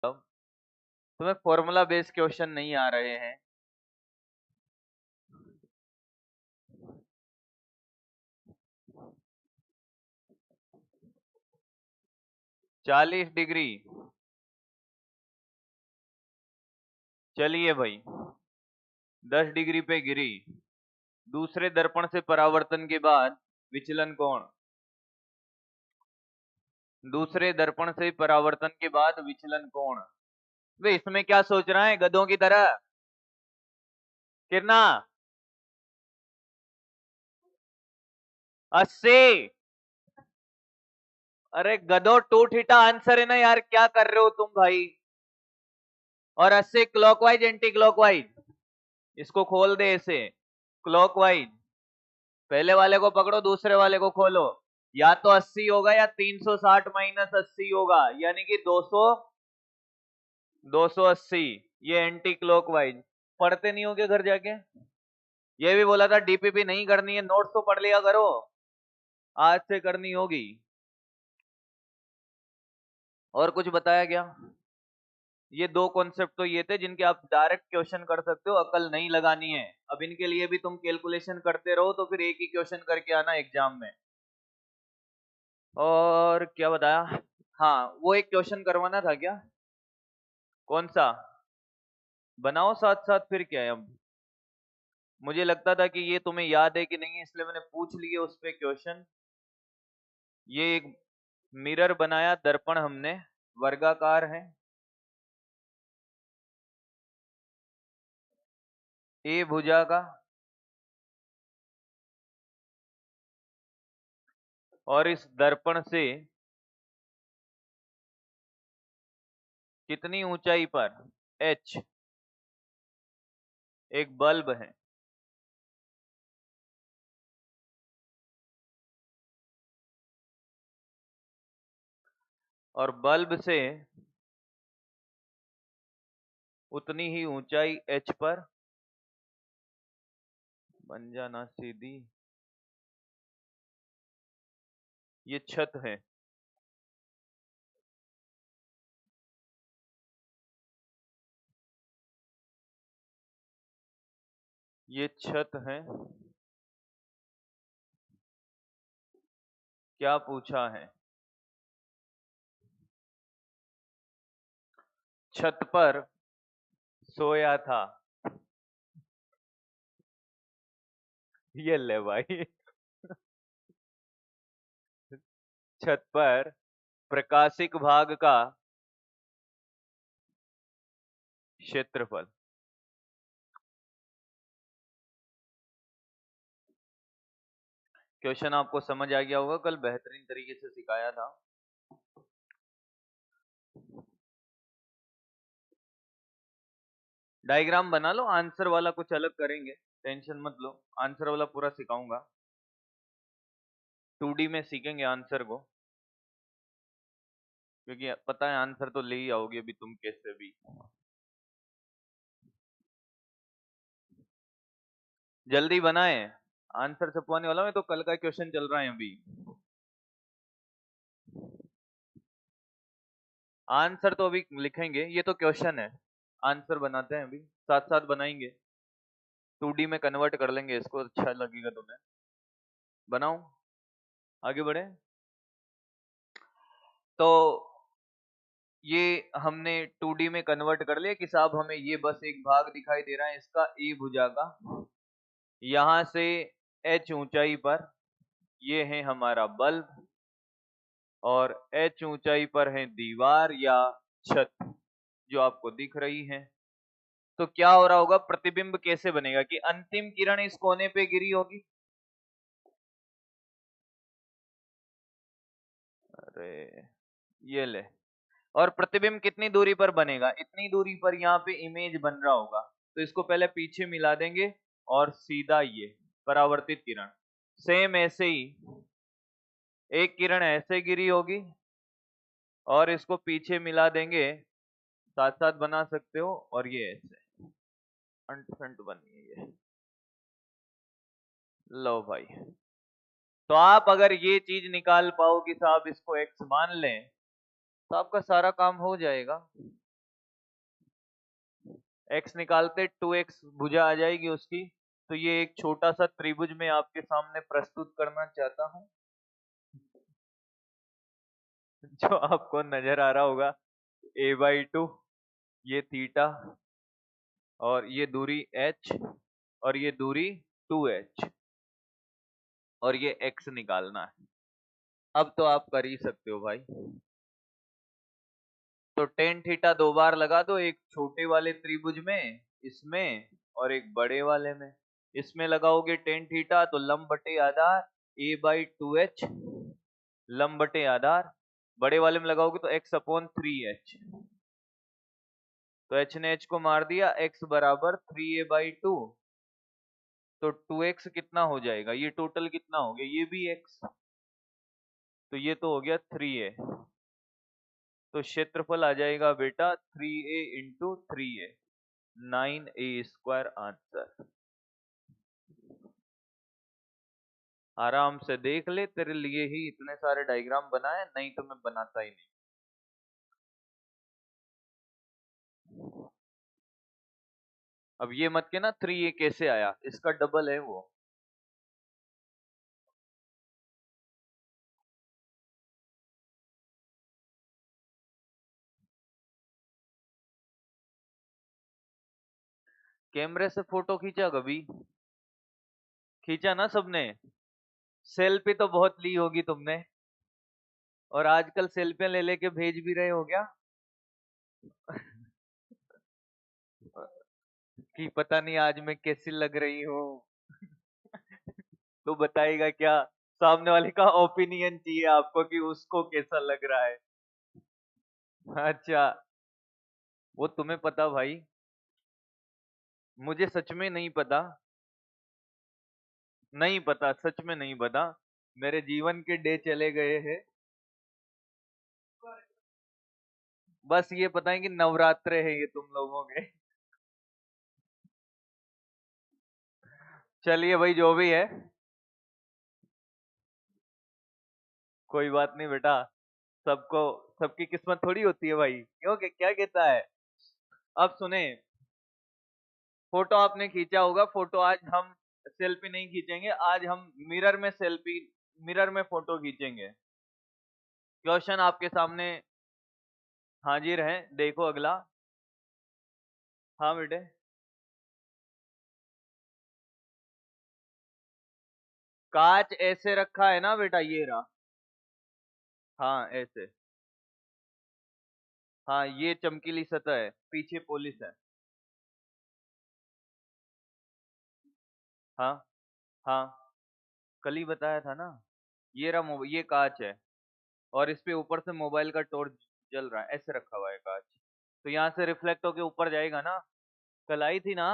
तुम्हें formula based question नहीं आ रहे हैं? 40 डिग्री। चलिए भाई, 10 डिग्री पे गिरी। दूसरे दर्पण से परावर्तन के बाद विचलन कोण। दूसरे दर्पण से परावर्तन के बाद विचलन कोण। वे इसमें क्या सोच रहा है गधों की तरह? कितना? 80। अरे गधो, टू थीटा आंसर है ना यार, क्या कर रहे हो तुम भाई? और 80 क्लॉकवाइज एंटी क्लॉकवाइज। इसको खोल दे ऐसे, क्लॉकवाइज। पहले वाले को पकड़ो, दूसरे वाले को खोलो। या तो 80 होगा या 360 माइनस 80 होगा, यानी कि 200, 280। ये एंटी क्लॉकवाइज। पढ़ते नहीं हो क्या घर जाके? ये भी बोला था डीपीपी नहीं करनी है, नोट्स तो पढ़ लिया करो, आज से करनी होगी। और कुछ बताया गया? ये दो कॉन्सेप्ट तो ये थे जिनके आप डायरेक्ट क्वेश्चन कर सकते हो, अकल नहीं लगानी है। अब इनके लिए भी तुम कैलकुलेशन करते रहो तो फिर एक ही क्वेश्चन करके आना एग्जाम में। और क्या बताया? हाँ, वो एक क्वेश्चन करवाना था क्या? कौन सा? बनाओ साथ साथ, फिर क्या है अब। मुझे लगता था कि ये तुम्हें याद है कि नहीं, इसलिए मैंने पूछ लिए उस पे क्वेश्चन। ये एक मिरर बनाया, दर्पण हमने, वर्गाकार है। ए भुजा का। और इस दर्पण से कितनी ऊंचाई पर, एच, एक बल्ब है। और बल्ब से उतनी ही ऊंचाई एच पर, बन जाना सीधी, ये छत है। ये छत है। क्या पूछा है? छत पर सोया था। ये ले भाई। छत पर प्रकाशिक भाग का क्षेत्रफल। क्वेश्चन आपको समझ आ गया होगा, कल बेहतरीन तरीके से सिखाया था। डायग्राम बना लो, आंसर वाला कुछ अलग करेंगे, टेंशन मत लो, आंसर वाला पूरा सिखाऊंगा। 2D में सीखेंगे आंसर को, क्योंकि पता है आंसर तो ले ही आओगे अभी तुम कैसे भी। जल्दी बनाए, आंसर छपवाने वाला मैं तो, कल का क्वेश्चन चल रहा है अभी। आंसर तो अभी लिखेंगे, ये तो क्वेश्चन है, आंसर बनाते हैं अभी, साथ साथ बनाएंगे। 2D में कन्वर्ट कर लेंगे इसको, अच्छा लगेगा तुम्हें। बनाओ, आगे बढ़े। तो ये हमने 2D में कन्वर्ट कर लिया कि साहब हमें ये बस एक भाग दिखाई दे रहा है इसका, ए भुजा का। यहां से एच ऊंचाई पर ये है हमारा बल्ब, और एच ऊंचाई पर है दीवार या छत जो आपको दिख रही है। तो क्या हो रहा होगा, प्रतिबिंब कैसे बनेगा कि अंतिम किरण इस कोने पे गिरी होगी। अरे ये ले, और प्रतिबिंब कितनी दूरी पर बनेगा, इतनी दूरी पर यहाँ पे इमेज बन रहा होगा। तो इसको पहले पीछे मिला देंगे और सीधा ये परावर्तित किरण। सेम ऐसे ही एक किरण ऐसे गिरी होगी और इसको पीछे मिला देंगे, साथ साथ बना सकते हो, और ये ऐसे फ्रंट फ्रंट बनी है ये। लो भाई, तो आप अगर ये चीज निकाल पाओ कि साहब इसको एक्स मान लें, तो आपका सारा काम हो जाएगा। x निकालते 2x भुजा आ जाएगी उसकी। तो ये एक छोटा सा त्रिभुज मैं आपके सामने प्रस्तुत करना चाहता हूं, जो आपको नजर आ रहा होगा a/2, ये थीटा, और ये दूरी h, और ये दूरी 2h, और ये x निकालना है। अब तो आप कर ही सकते हो भाई। तो टेन थीटा 2 बार लगा दो, एक छोटे वाले त्रिभुज में, इसमें, और एक बड़े वाले में। इसमें लगाओगे टेन थीटा तो लंब बटे आधार a/2h, लंब बटे आधार। बड़े वाले में लगाओगे तो x/3h। तो h ने h को मार दिया, x बराबर 3a/2। तो 2x कितना हो जाएगा, ये टोटल कितना हो गया, ये भी x, तो ये तो हो गया 3a। तो क्षेत्रफल आ जाएगा बेटा 3a into 3a, 9a² answer. आराम से देख ले, तेरे लिए ही इतने सारे डायग्राम बनाए, नहीं तो मैं बनाता ही नहीं। अब ये मत के ना 3a कैसे आया, इसका डबल है वो। कैमरे से फोटो खींचा कभी? खींचा ना सबने? सेल्फी तो बहुत ली होगी तुमने, और आजकल सेल्फियां ले लेके भेज भी रहे हो क्या? कि पता नहीं आज मैं कैसी लग रही हूँ। तो बताएगा क्या? सामने वाले का ओपिनियन चाहिए आपको कि उसको कैसा लग रहा है। अच्छा, वो तुम्हें पता भाई, मुझे सच में नहीं पता। नहीं पता, सच में नहीं पता। मेरे जीवन के डे चले गए हैं। बस ये पता है कि नवरात्रे है ये तुम लोगों के। चलिए भाई, जो भी है, कोई बात नहीं बेटा। सबको, सबकी किस्मत थोड़ी होती है भाई, क्यों क्या कहता है। अब सुने, फोटो आपने खींचा होगा। फोटो आज हम सेल्फी नहीं खींचेंगे, आज हम मिरर में सेल्फी, मिरर में फोटो खींचेंगे। क्वेश्चन आपके सामने हाजिर है, देखो अगला। हाँ बेटे। कांच ऐसे रखा है ना बेटा, ये रहा। हाँ ऐसे। हाँ, ये चमकीली सतह है, पीछे पुलिस है। हाँ हाँ, कल ही बताया था ना। ये रहा ये कांच है, और इस पे ऊपर से मोबाइल का टॉर्च जल रहा है, ऐसे रखा हुआ है कांच। तो यहाँ से रिफ्लेक्ट होके ऊपर जाएगा ना। कल आई थी ना।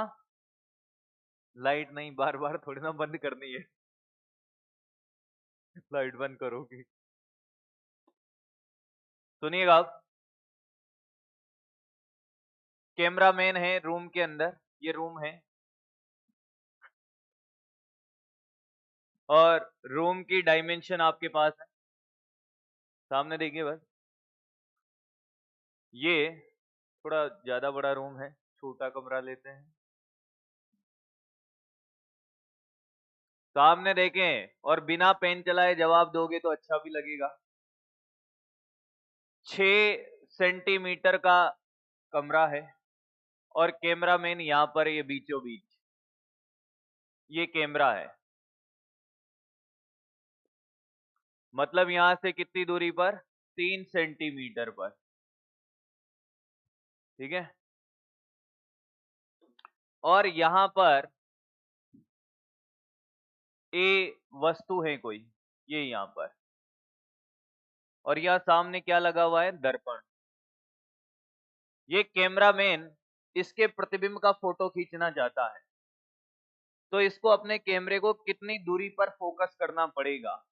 लाइट नहीं, बार बार थोड़ी ना बंद करनी है। लाइट बंद करोगी। सुनिएगा अब। कैमरा मैन है रूम के अंदर, ये रूम है, और रूम की डायमेंशन आपके पास है, सामने देखिए बस। ये थोड़ा ज्यादा बड़ा रूम है, छोटा कमरा लेते हैं। सामने देखें, और बिना पेन चलाए जवाब दोगे तो अच्छा भी लगेगा। 6 सेंटीमीटर का कमरा है, और कैमरा मैन यहां पर, ये बीचों बीच, ये कैमरा है। मतलब यहां से कितनी दूरी पर, 3 सेंटीमीटर पर। ठीक है। और यहां पर ए वस्तु है कोई, ये यहां पर, और यहां सामने क्या लगा हुआ है, दर्पण। ये कैमरामैन इसके प्रतिबिंब का फोटो खींचना चाहता है, तो इसको अपने कैमरे को कितनी दूरी पर फोकस करना पड़ेगा।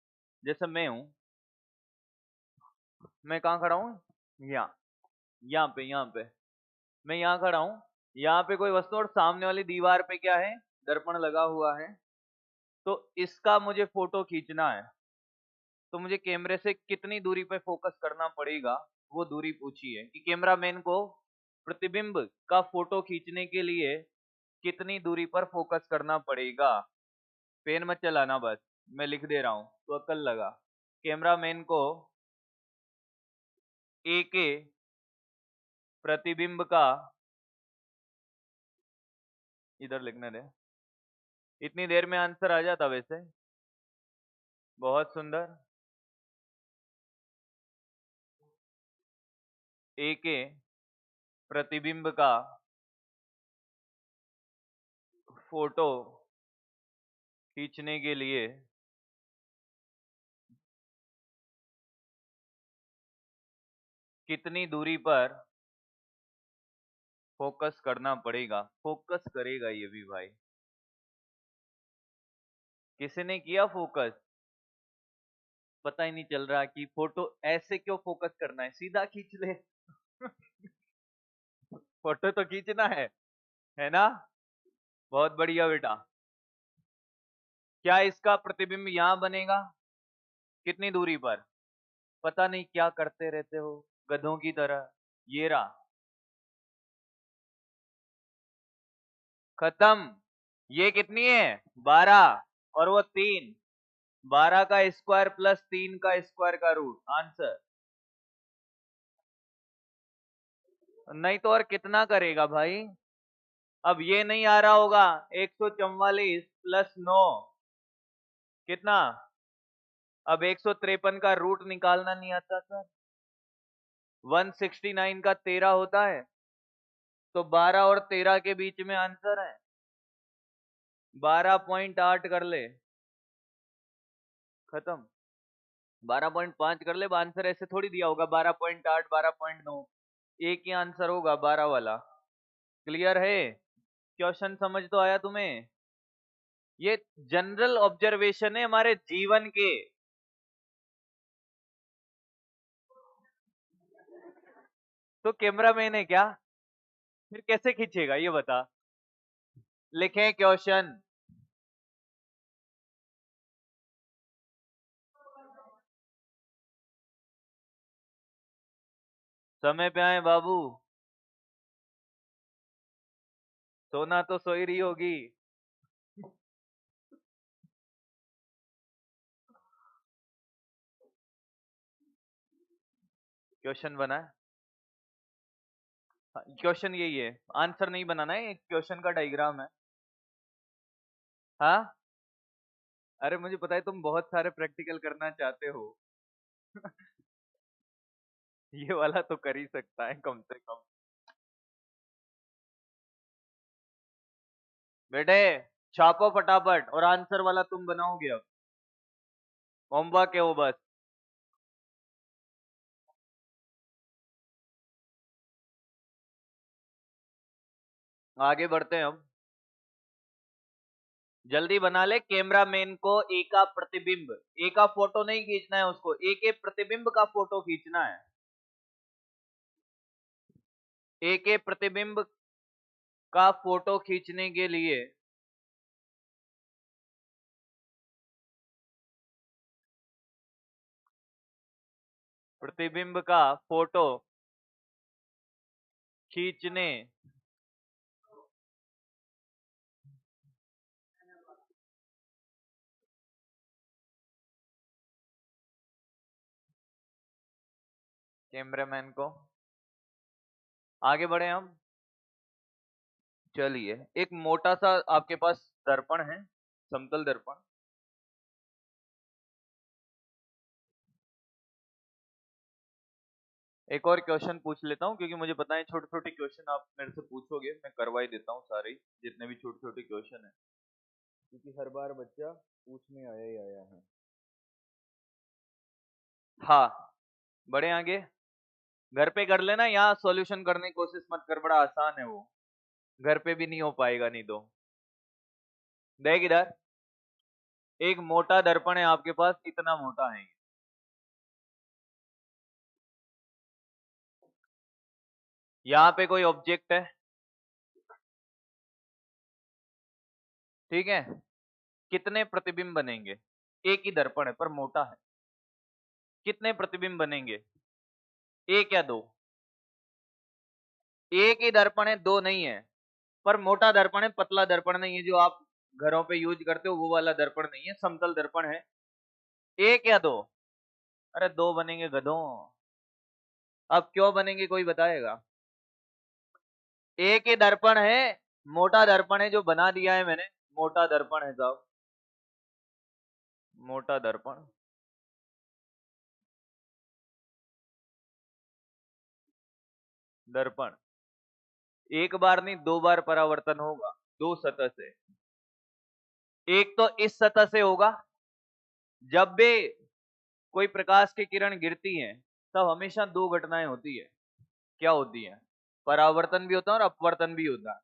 जैसे मैं हूं, मैं कहां खड़ा हूं, यहाँ, यहाँ पे मैं यहाँ खड़ा हूं। यहाँ पे कोई वस्तु, और सामने वाली दीवार पे क्या है, दर्पण लगा हुआ है। तो इसका मुझे फोटो खींचना है, तो मुझे कैमरे से कितनी दूरी पे फोकस करना पड़ेगा, वो दूरी पूछी है कि कैमरामैन को प्रतिबिंब का फोटो खींचने के लिए कितनी दूरी पर फोकस करना पड़ेगा? पेन मत चलाना, बस मैं लिख दे रहा हूं तो अक्ल लगा। कैमरामैन को ए के प्रतिबिंब का, इधर लिखने दे, इतनी देर में आंसर आ जाता वैसे। बहुत सुंदर। ए के प्रतिबिंब का फोटो खींचने के लिए कितनी दूरी पर फोकस करना पड़ेगा? फोकस करेगा ये भी भाई। किसी ने किया फोकस? पता ही नहीं चल रहा कि फोटो ऐसे क्यों फोकस करना है, सीधा खींच ले। फोटो तो खींचना है ना? बहुत बढ़िया बेटा। क्या इसका प्रतिबिंब यहां बनेगा? कितनी दूरी पर? पता नहीं क्या करते रहते हो गधों की तरह। ये रहा, खत्म। ये कितनी है? 12 और वो 3। 12 का स्क्वायर प्लस 3 का स्क्वायर का रूट, आंसर। नहीं तो और कितना करेगा भाई? अब ये नहीं आ रहा होगा। 144 प्लस 9 कितना? अब 153 का रूट निकालना नहीं आता सर। 169 का 13 होता है, तो 12 और 13 के बीच में आंसर है। 12.8 कर ले, खत्म। 12.5 कर ले, आंसर ऐसे थोड़ी दिया होगा 12.8 12.9। एक ही आंसर होगा 12 वाला। क्लियर है? क्वेश्चन समझ तो आया तुम्हें? ये जनरल ऑब्जर्वेशन है हमारे जीवन के। तो कैमरामैन है क्या? फिर कैसे खींचेगा ये बता। लिखें क्वेश्चन। समय पे आए बाबू। सोना तो सो ही रही होगी। क्वेश्चन बना है। क्वेश्चन यही है, आंसर नहीं बनाना है, एक क्वेश्चन का डायग्राम है। हाँ, अरे मुझे पता है तुम बहुत सारे प्रैक्टिकल करना चाहते हो। ये वाला तो कर ही सकता है कम से कम। बेटे छापो फटाफट, और आंसर वाला तुम बनाओगे अब। होमवर्क है वो बस। आगे बढ़ते हैं हम। जल्दी बना ले। कैमरामैन को ए का प्रतिबिंब, ए का फोटो नहीं खींचना है उसको, ए के प्रतिबिंब का फोटो खींचना है। ए के प्रतिबिंब का फोटो खींचने के लिए प्रतिबिंब का फोटो खींचने कैमरामैन को, आगे बढ़े हम। चलिए, एक मोटा सा आपके पास दर्पण है, समतल दर्पण। एक और क्वेश्चन पूछ लेता हूँ, क्योंकि मुझे पता है छोटे छोटे क्वेश्चन आप मेरे से पूछोगे, मैं करवा ही देता हूँ सारे ही, जितने भी छोटे छोटे क्वेश्चन है, क्योंकि हर बार बच्चा पूछने आया ही आया है। हाँ, बढ़े आगे। घर पे कर लेना, यहाँ सॉल्यूशन करने की कोशिश मत कर, बड़ा आसान है वो। घर पे भी नहीं हो पाएगा नहीं तो। देख इधर, एक मोटा दर्पण है आपके पास, इतना मोटा है। यहाँ पे कोई ऑब्जेक्ट है, ठीक है? कितने प्रतिबिंब बनेंगे? एक ही दर्पण है पर मोटा है, कितने प्रतिबिंब बनेंगे? एक या दो? एक ही दर्पण है, दो नहीं है, पर मोटा दर्पण है, पतला दर्पण नहीं है, जो आप घरों पे यूज करते हो वो वाला दर्पण नहीं है, समतल दर्पण है। एक या दो? अरे दो बनेंगे गधों। अब क्यों बनेंगे कोई बताएगा? एक ही दर्पण है, मोटा दर्पण है, जो बना दिया है मैंने, मोटा दर्पण है साहब, मोटा दर्पण। दर्पण एक बार नहीं, दो बार परावर्तन होगा, दो सतह से। एक तो इस सतह से होगा, जब भी कोई प्रकाश की किरण गिरती है तब हमेशा दो घटनाएं होती है। क्या होती है? परावर्तन भी होता है और अपवर्तन भी होता है।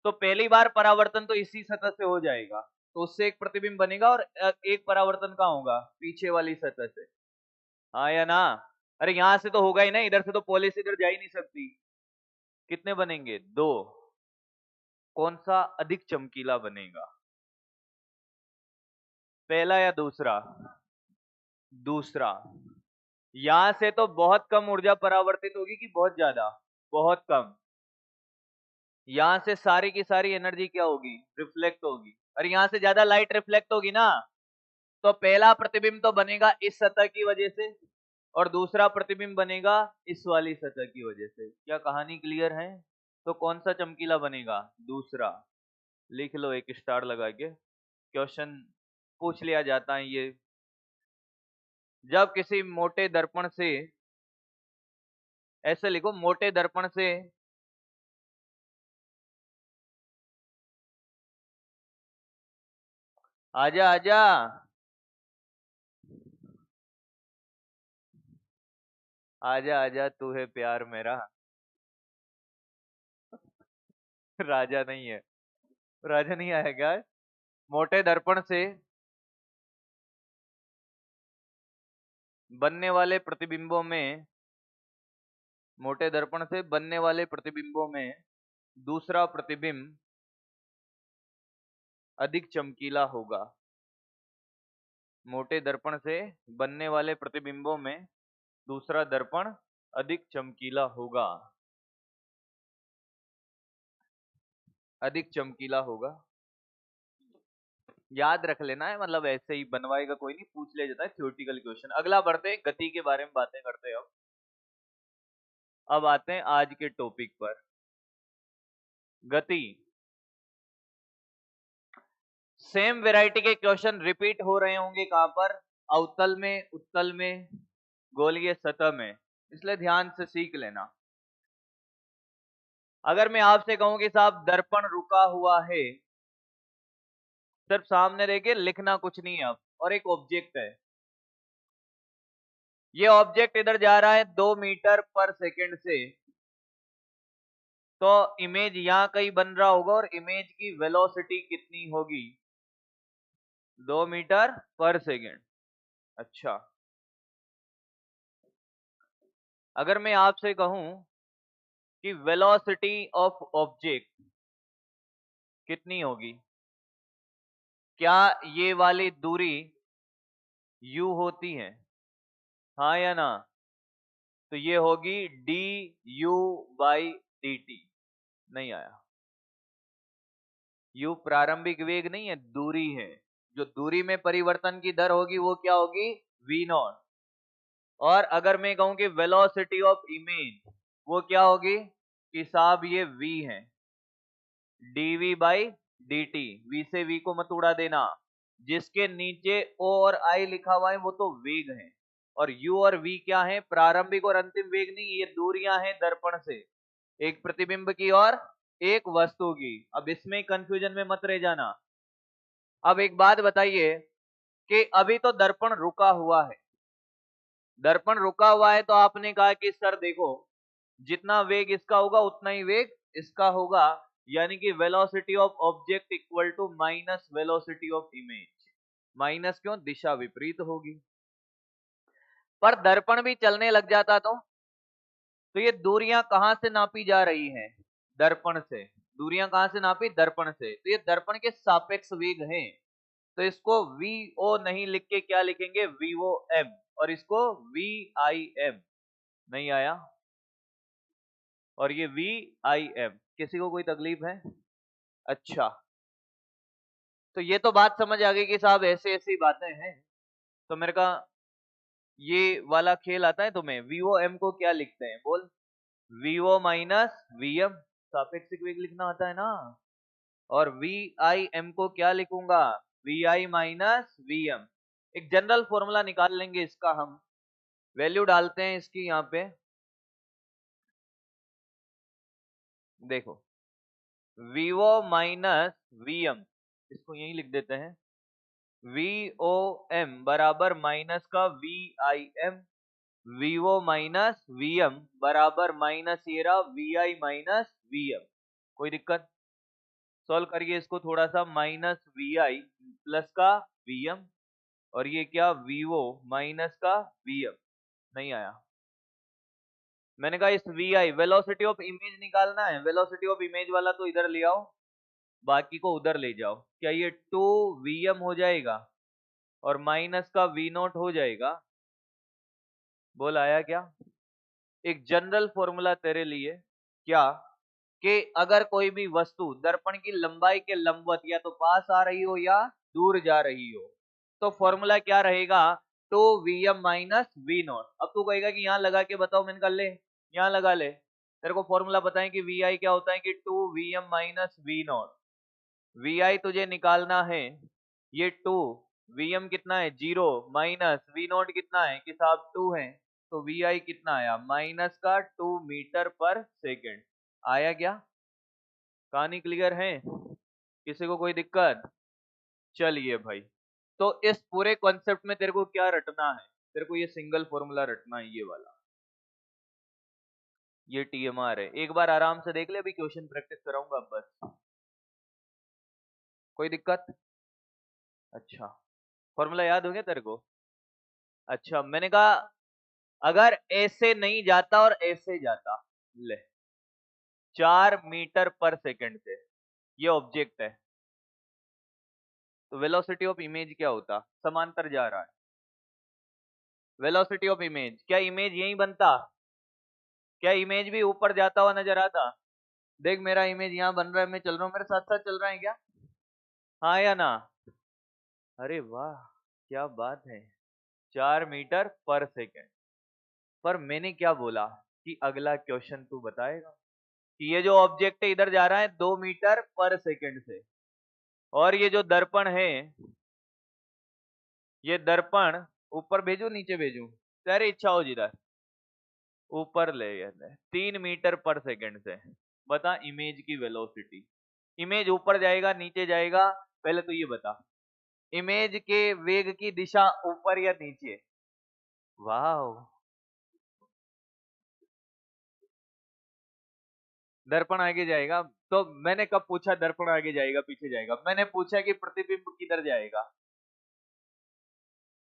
तो पहली बार परावर्तन तो इसी सतह से हो जाएगा, तो उससे एक प्रतिबिंब बनेगा, और एक परावर्तन कहाँ होगा? पीछे वाली सतह से। हाँ या ना? अरे यहां से तो होगा ही नहीं, इधर से तो पॉलिश इधर जा ही नहीं सकती। कितने बनेंगे? दो। कौन सा अधिक चमकीला बनेगा, पहला या दूसरा? दूसरा। यहां से तो बहुत कम ऊर्जा परावर्तित होगी कि बहुत ज्यादा? बहुत कम। यहां से सारी की सारी एनर्जी क्या होगी? रिफ्लेक्ट होगी। और यहां से ज्यादा लाइट रिफ्लेक्ट होगी ना, तो पहला प्रतिबिंब तो बनेगा इस सतह की वजह से, और दूसरा प्रतिबिंब बनेगा इस वाली सतह की वजह से। क्या कहानी क्लियर है? तो कौन सा चमकीला बनेगा? दूसरा। लिख लो एक स्टार लगा के, क्वेश्चन पूछ लिया जाता है ये। जब किसी मोटे दर्पण से, ऐसे लिखो, मोटे दर्पण से आजा आजा, आजा आजा तू है प्यार मेरा। राजा नहीं है, राजा नहीं आएगा। मोटे दर्पण से बनने वाले प्रतिबिंबों में, मोटे दर्पण से बनने वाले प्रतिबिंबों में दूसरा प्रतिबिंब अधिक चमकीला होगा। मोटे दर्पण से बनने वाले प्रतिबिंबों में दूसरा दर्पण अधिक चमकीला होगा, अधिक चमकीला होगा। याद रख लेना है, मतलब ऐसे ही बनवाएगा कोई नहीं, पूछ लिया जाता है थ्योरेटिकल क्वेश्चन। अगला बढ़ते हैं, गति के बारे में बातें करते हैं। अब आते हैं आज के टॉपिक पर, गति। सेम वैरायटी के क्वेश्चन रिपीट हो रहे होंगे, कहां पर? अवतल में, उत्तल में, गोलीय सतह में, इसलिए ध्यान से सीख लेना। अगर मैं आपसे कहूं कि साहब दर्पण रुका हुआ है, सिर्फ सामने देखिए, लिखना कुछ नहीं है अब, और एक ऑब्जेक्ट है, ये ऑब्जेक्ट इधर जा रहा है 2 मीटर पर सेकेंड से, तो इमेज यहां कहीं बन रहा होगा, और इमेज की वेलोसिटी कितनी होगी? 2 मीटर पर सेकेंड। अच्छा, अगर मैं आपसे कहूं कि वेलोसिटी ऑफ ऑब्जेक्ट कितनी होगी, क्या ये वाली दूरी u होती है? हाँ या ना? तो ये होगी du/dt। नहीं आया? u प्रारंभिक वेग नहीं है, दूरी है। जो दूरी में परिवर्तन की दर होगी वो क्या होगी? v0। और अगर मैं कहूं कि वेलोसिटी ऑफ इमेज, वो क्या होगी? कि साहब ये v है, dv/dt। v से v को मत उड़ा देना, जिसके नीचे o और I लिखा हुआ है वो तो वेग है, और u और v क्या है? प्रारंभिक और अंतिम वेग नहीं, ये दूरियां हैं दर्पण से, एक प्रतिबिंब की और एक वस्तु की। अब इसमें कंफ्यूजन में मत रह जाना। अब एक बात बताइए कि अभी तो दर्पण रुका हुआ है, दर्पण रुका हुआ है, तो आपने कहा कि सर देखो, जितना वेग इसका होगा उतना ही वेग इसका होगा, यानी कि velocity of object equal to minus velocity of image. Minus क्यों? दिशा विपरीत होगी। पर दर्पण भी चलने लग जाता तो ये दूरियां कहां से नापी जा रही हैं? दर्पण से। दूरियां कहां से नापी? दर्पण से। तो ये दर्पण के सापेक्ष वेग हैं, तो इसको vo नहीं लिख के क्या लिखेंगे? vom। और इसको vim। नहीं आया? और ये VIM। किसी को कोई तकलीफ है? अच्छा, तो ये तो बात समझ आ गई कि साहब ऐसे ऐसी बातें हैं। तो मेरे का ये वाला खेल आता है तुम्हें? VOM को क्या लिखते हैं बोल? VO माइनस VM, सापेक्षिक वेग लिखना आता है ना। और VIM को क्या लिखूंगा? VI minus VM। एक जनरल फॉर्मूला निकाल लेंगे इसका हम। वैल्यू डालते हैं इसकी यहाँ पे, देखो VO माइनस VM, इसको यही लिख देते हैं। VOM बराबर माइनस का VIM, VO माइनस VM बराबर माइनस ये रहा VI माइनस VM। कोई दिक्कत? सॉल्व करिए इसको थोड़ा सा। माइनस VI प्लस का VM, और ये क्या VO माइनस का VM। नहीं आया। मैंने कहा इस VI वेलोसिटी ऑफ इमेज निकालना है, वेलोसिटी ऑफ इमेज वाला तो इधर ले आओ, बाकी को उधर ले जाओ। क्या ये 2VM हो जाएगा और माइनस का V0 हो जाएगा? बोल आया क्या? एक जनरल फॉर्मूला तेरे लिए, क्या कि अगर कोई भी वस्तु दर्पण की लंबाई के लंबवत या तो पास आ रही हो या दूर जा रही हो, तो फॉर्मूला क्या रहेगा? 2VM minus V0। अब तू कहेगा कि यहाँ लगा के बताओ, मैंने कहा ले यहाँ लगा ले। तेरे को फॉर्मूला बताएं कि VI क्या होता है कि 2VM माइनस V0। VI तुझे निकालना है, ये 2, VM कितना है 0, माइनस V0 कितना है कि साहब 2 है, तो VI कितना आया? माइनस का 2 मीटर पर सेकेंड। आया क्या? कहानी क्लियर है? किसी को कोई दिक्कत? चलिए भाई, तो इस पूरे कॉन्सेप्ट में तेरे को क्या रटना है? तेरे को ये सिंगल फॉर्मूला रटना है, ये वाला, ये TMR है। एक बार आराम से देख ले, अभी क्वेश्चन प्रैक्टिस कराऊंगा बस। कोई दिक्कत? अच्छा, फॉर्मूला याद हो गया तेरे को? अच्छा, मैंने कहा अगर ऐसे नहीं जाता और ऐसे जाता, ले 4 मीटर पर सेकंड से ये ऑब्जेक्ट है, तो वेलोसिटी ऑफ इमेज क्या होता? समांतर जा रहा है, वेलोसिटी ऑफ इमेज, क्या इमेज यही बनता? क्या इमेज भी ऊपर जाता हुआ नजर आता? देख मेरा इमेज यहाँ बन रहा है, मैं चल रहा हूँ, मेरे साथ साथ चल रहा है क्या? हाँ या ना? अरे वाह, क्या बात है। 4 मीटर पर सेकंड। पर मैंने क्या बोला कि अगला क्वेश्चन तू बताएगा कि ये जो ऑब्जेक्ट है इधर जा रहा है 2 मीटर पर सेकंड से, और ये जो दर्पण है, ये दर्पण ऊपर भेजू नीचे भेजू? तेरी इच्छा हो जिधर, ऊपर ले गए 3 मीटर पर सेकंड से। बता इमेज की वेलोसिटी। इमेज ऊपर जाएगा नीचे जाएगा? पहले तो ये बता, इमेज के वेग की दिशा ऊपर या नीचे? वाह, दर्पण आगे जाएगा। तो मैंने कब पूछा दर्पण आगे जाएगा पीछे जाएगा? मैंने पूछा कि प्रतिबिंब किधर जाएगा।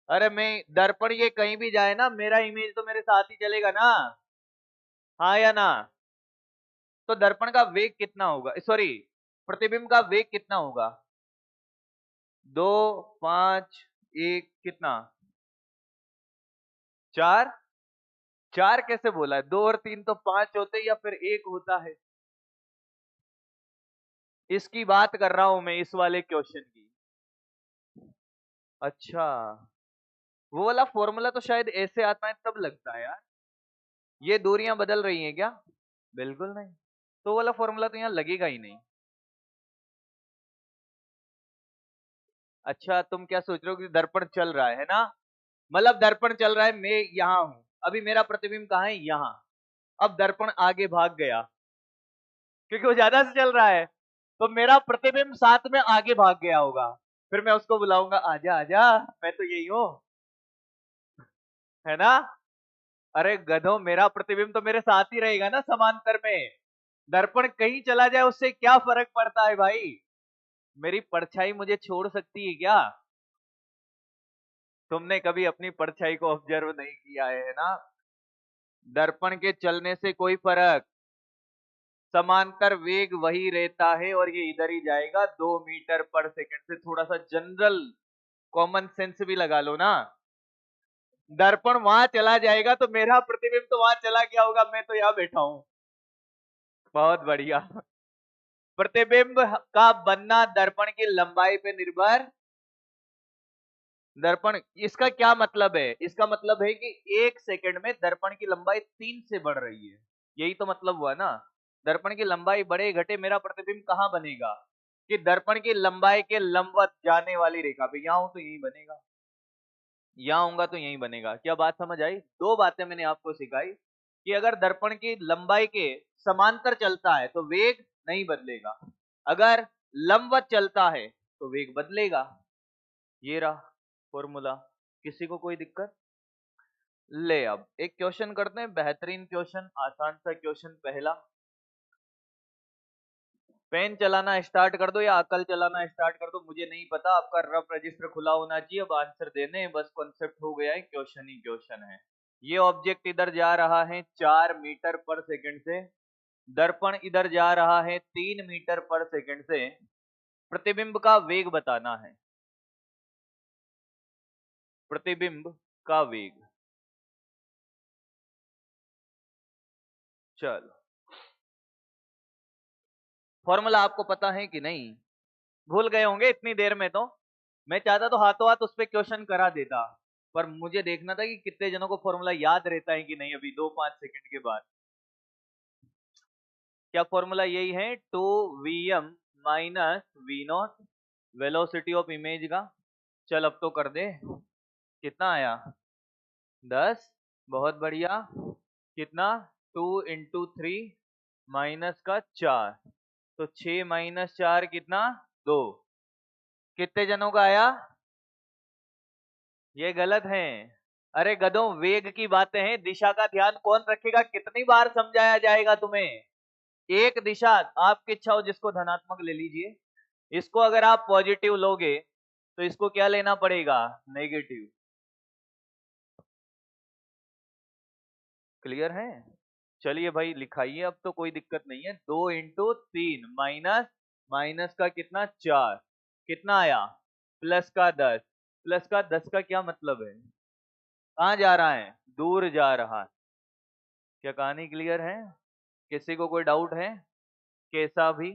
अरे मैं, दर्पण ये कहीं भी जाए ना, मेरा इमेज तो मेरे साथ ही चलेगा ना। हाँ या ना? तो दर्पण का वेग कितना होगा, सॉरी प्रतिबिंब का वेग कितना होगा? 2, 5, 1 कितना? 4? 4 कैसे बोला है? 2 और 3 तो 5 होते या फिर 1 होता है? इसकी बात कर रहा हूं मैं, इस वाले क्वेश्चन की। अच्छा, वो वाला फॉर्मूला तो शायद ऐसे आता है तब लगता है यार। ये दूरियां बदल रही हैं क्या? बिल्कुल नहीं, तो वाला फॉर्मूला तो यहाँ लगेगा ही नहीं। अच्छा, तुम क्या सोच रहे हो कि दर्पण चल रहा है ना? मतलब दर्पण चल रहा है, मैं यहाँ हूं, अभी मेरा प्रतिबिंब कहाँ है? यहाँ। अब दर्पण आगे भाग गया क्योंकि वो ज्यादा से चल रहा है, तो मेरा प्रतिबिंब साथ में आगे भाग गया होगा। फिर मैं उसको बुलाऊंगा, आजा आजा, मैं तो यही हूं, है ना? अरे गधो, मेरा प्रतिबिंब तो मेरे साथ ही रहेगा ना समांतर में। दर्पण कहीं चला जाए उससे क्या फर्क पड़ता है भाई? मेरी परछाई मुझे छोड़ सकती है क्या? तुमने कभी अपनी परछाई को ऑब्जर्व नहीं किया है ना? दर्पण के चलने से कोई फर्क, समांतर वेग वही रहता है और ये इधर ही जाएगा 2 मीटर पर सेकंड से। थोड़ा सा जनरल कॉमन सेंस भी लगा लो ना। दर्पण वहां चला जाएगा तो मेरा प्रतिबिंब तो वहां चला गया होगा, मैं तो यहाँ बैठा हूं। बहुत बढ़िया। प्रतिबिंब का बनना दर्पण की लंबाई पे निर्भर। दर्पण, इसका क्या मतलब है? इसका मतलब है कि 1 सेकंड में दर्पण की लंबाई 3 से बढ़ रही है। यही तो मतलब हुआ ना। दर्पण की लंबाई बढ़े घटे मेरा प्रतिबिंब कहां बनेगा? कि दर्पण की लंबाई के लंबवत जाने वाली रेखा पे। यहां हूं तो यही बनेगा, यहां होऊंगा तो यही बनेगा। क्या बात समझ आई? दो बातें मैंने आपको सिखाई कि अगर दर्पण की लंबाई के समांतर चलता है तो वेग नहीं बदलेगा, अगर लंबवत चलता है तो वेग बदलेगा। ये रहा फॉर्मूला। किसी को कोई दिक्कत? ले अब एक क्वेश्चन करते हैं, बेहतरीन क्वेश्चन, आसान सा क्वेश्चन पहला। पेन चलाना स्टार्ट कर दो या अकल चलाना स्टार्ट कर दो, मुझे नहीं पता। आपका रफ रजिस्टर खुला होना चाहिए, अब आंसर देने हैं, बस कॉन्सेप्ट हो गया है, क्वेश्चन ही क्वेश्चन है। ये ऑब्जेक्ट इधर जा रहा है 4 मीटर पर सेकंड से, दर्पण इधर जा रहा है 3 मीटर पर सेकंड से। प्रतिबिंब का वेग बताना है, प्रतिबिंब का वेग। चलो, फॉर्मूला आपको पता है कि नहीं? भूल गए होंगे इतनी देर में तो। मैं चाहता तो हाथों हाथ उस पर क्वेश्चन करा देता, पर मुझे देखना था कि कितने जनों को फॉर्मूला याद रहता है कि नहीं अभी 2-5 सेकंड के बाद। क्या फॉर्मूला यही है? 2Vm minus V naught, velocity of image का। चल अब तो कर दे। कितना आया? 10। बहुत बढ़िया। कितना? 2 × 3 माइनस का 4, तो 6 - 4 कितना? 2। कितने जनों का आया? ये गलत है। अरे गधों, वेग की बातें हैं, दिशा का ध्यान कौन रखेगा? कितनी बार समझाया जाएगा तुम्हें? एक दिशा, आपकी इच्छा हो जिसको धनात्मक ले लीजिए, इसको अगर आप पॉजिटिव लोगे तो इसको क्या लेना पड़ेगा? नेगेटिव। क्लियर है? चलिए भाई लिखाइए, अब तो कोई दिक्कत नहीं है। 2 × 3 माइनस, माइनस का कितना? 4, कितना आया? प्लस का 10। प्लस का 10 का क्या मतलब है? कहां जा रहा है? दूर जा रहा है। क्या कहानी क्लियर है? किसी को कोई डाउट है? कैसा भी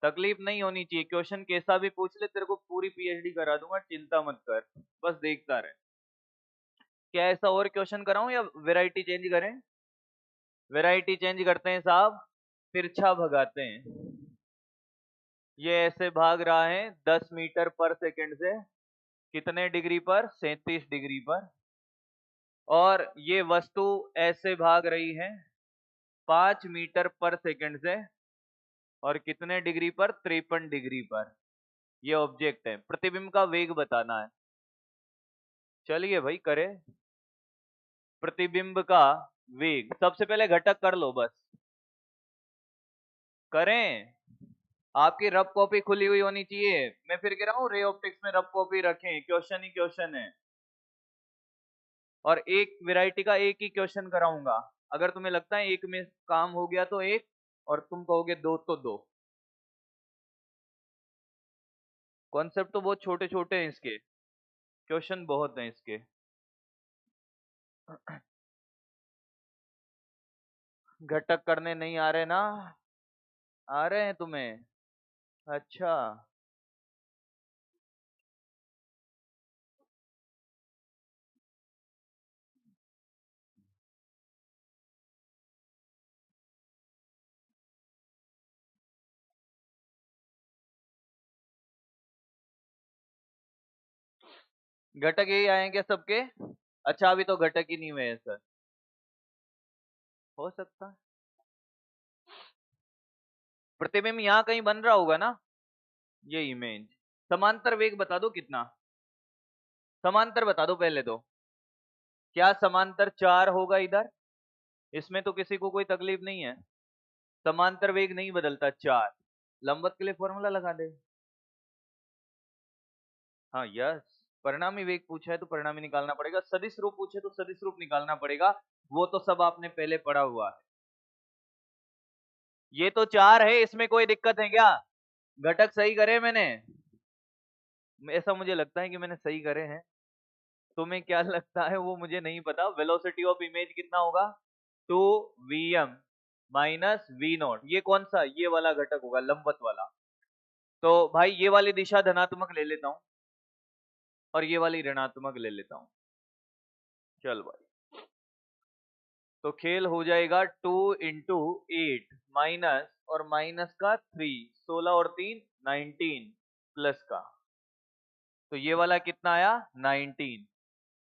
तकलीफ नहीं होनी चाहिए, क्वेश्चन कैसा भी पूछ ले, तेरे को पूरी पीएचडी करा दूंगा, चिंता मत कर, बस देखता रहे। क्या ऐसा और क्वेश्चन कराऊं या वैरायटी चेंज करें? वैरायटी चेंज करते हैं साहब, तिरछा भगाते हैं। ये ऐसे भाग रहा है 10 मीटर पर सेकंड से, कितने डिग्री पर? 37 डिग्री पर। और ये वस्तु ऐसे भाग रही है 5 मीटर पर सेकंड से, और कितने डिग्री पर? 53 डिग्री पर। ये ऑब्जेक्ट है, प्रतिबिंब का वेग बताना है। चलिए भाई करें। प्रतिबिंब का वेग, सबसे पहले घटक कर लो बस। करें? आपकी रफ कॉपी खुली हुई होनी चाहिए। मैं फिर कह रहा हूँ रे ऑप्टिक्स में रफ कॉपी रखें, क्वेश्चन ही क्वेश्चन है। और एक वैरायटी का एक ही क्वेश्चन कराऊंगा। अगर तुम्हें लगता है एक में काम हो गया तो एक, और तुम कहोगे दो तो दो। कॉन्सेप्ट तो बहुत छोटे छोटे हैं इसके, क्वेश्चन बहुत हैं इसके। घटक करने नहीं आ रहे ना? आ रहे हैं तुम्हें? अच्छा, घटक यही आएंगे सबके? अच्छा, अभी तो घटक ही नहीं हुए हैं सर। हो सकता है प्रतिबिंब यहाँ कहीं बन रहा होगा ना, ये इमेज। समांतर वेग बता दो कितना? समांतर बता दो पहले तो। क्या समांतर 4 होगा इधर? इसमें तो किसी को कोई तकलीफ नहीं है, समांतर वेग नहीं बदलता 4। लंबवत के लिए फॉर्मूला लगा दे। हाँ यस, परिणामी वेग पूछा है तो परिणामी निकालना पड़ेगा, सदिश रूप पूछे तो सदिश रूप निकालना पड़ेगा, वो तो सब आपने पहले पढ़ा हुआ है। ये तो 4 है, इसमें कोई दिक्कत है क्या? घटक सही करे मैंने? ऐसा मुझे लगता है कि मैंने सही करे हैं। तुम्हें क्या लगता है वो मुझे नहीं पता। वेलोसिटी ऑफ इमेज कितना होगा? 2Vm minus V not. ये कौन सा, ये वाला घटक होगा, लंबवत वाला। तो भाई ये वाली दिशा धनात्मक ले लेता हूं और ये वाली ऋणात्मक ले लेता हूं। चल भाई, तो खेल हो जाएगा 2 × 8 माइनस और माइनस का 3, 16 और 3 19 प्लस का, तो ये वाला कितना आया 19।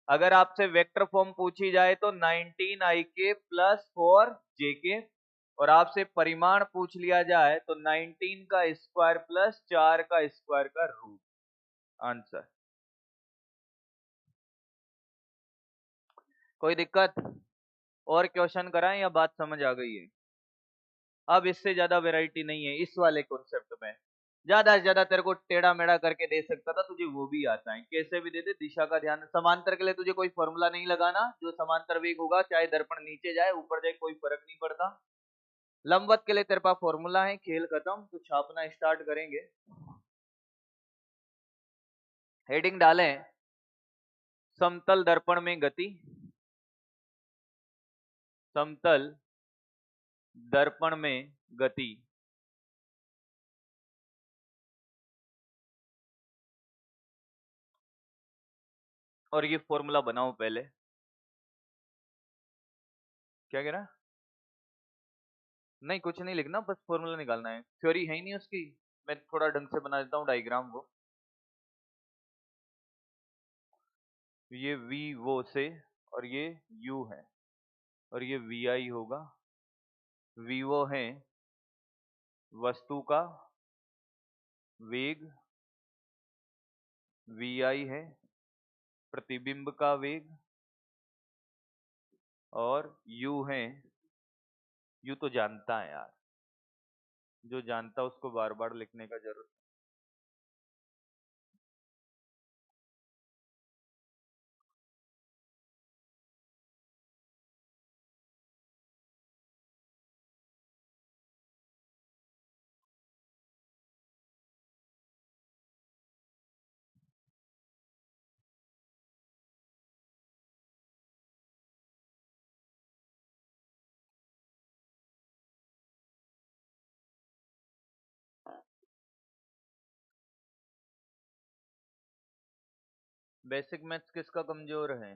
अगर आपसे वेक्टर फॉर्म पूछी जाए तो 19 आई के प्लस 4 जे के, और आपसे परिमाण पूछ लिया जाए तो 19 का स्क्वायर प्लस 4 का स्क्वायर का रूट। आंसर। कोई दिक्कत और क्वेश्चन कराएं या बात समझ आ गई है? अब इससे ज्यादा वैरायटी नहीं है इस वाले कॉन्सेप्ट में। ज्यादा से ज्यादा तेरे को टेढ़ा मेढ़ा करके दे सकता था, तुझे वो भी आता है, कैसे भी दे दे, दिशा का ध्यान। समांतर के लिए तुझे कोई फॉर्मूला नहीं लगाना, जो समांतर वेग होगा चाहे दर्पण नीचे जाए ऊपर जाए कोई फर्क नहीं पड़ता। लंबवत के लिए तेरे पास फॉर्मूला है, खेल खत्म, तो छापना स्टार्ट करेंगे। हेडिंग डालें, समतल दर्पण में गति, समतल दर्पण में गति। और ये फॉर्मूला बनाओ पहले। क्या कह रहा? नहीं कुछ नहीं लिखना, बस फॉर्मूला निकालना है, थ्योरी है ही नहीं उसकी। मैं थोड़ा ढंग से बना देता हूँ डायग्राम को। ये V वो से और ये U है और ये VI होगा। V वो है वस्तु का वेग, VI है प्रतिबिंब का वेग, और U है, U तो जानता है यार, जो जानता उसको बार बार लिखने का जरूरत। बेसिक मैथ्स किसका कमजोर है?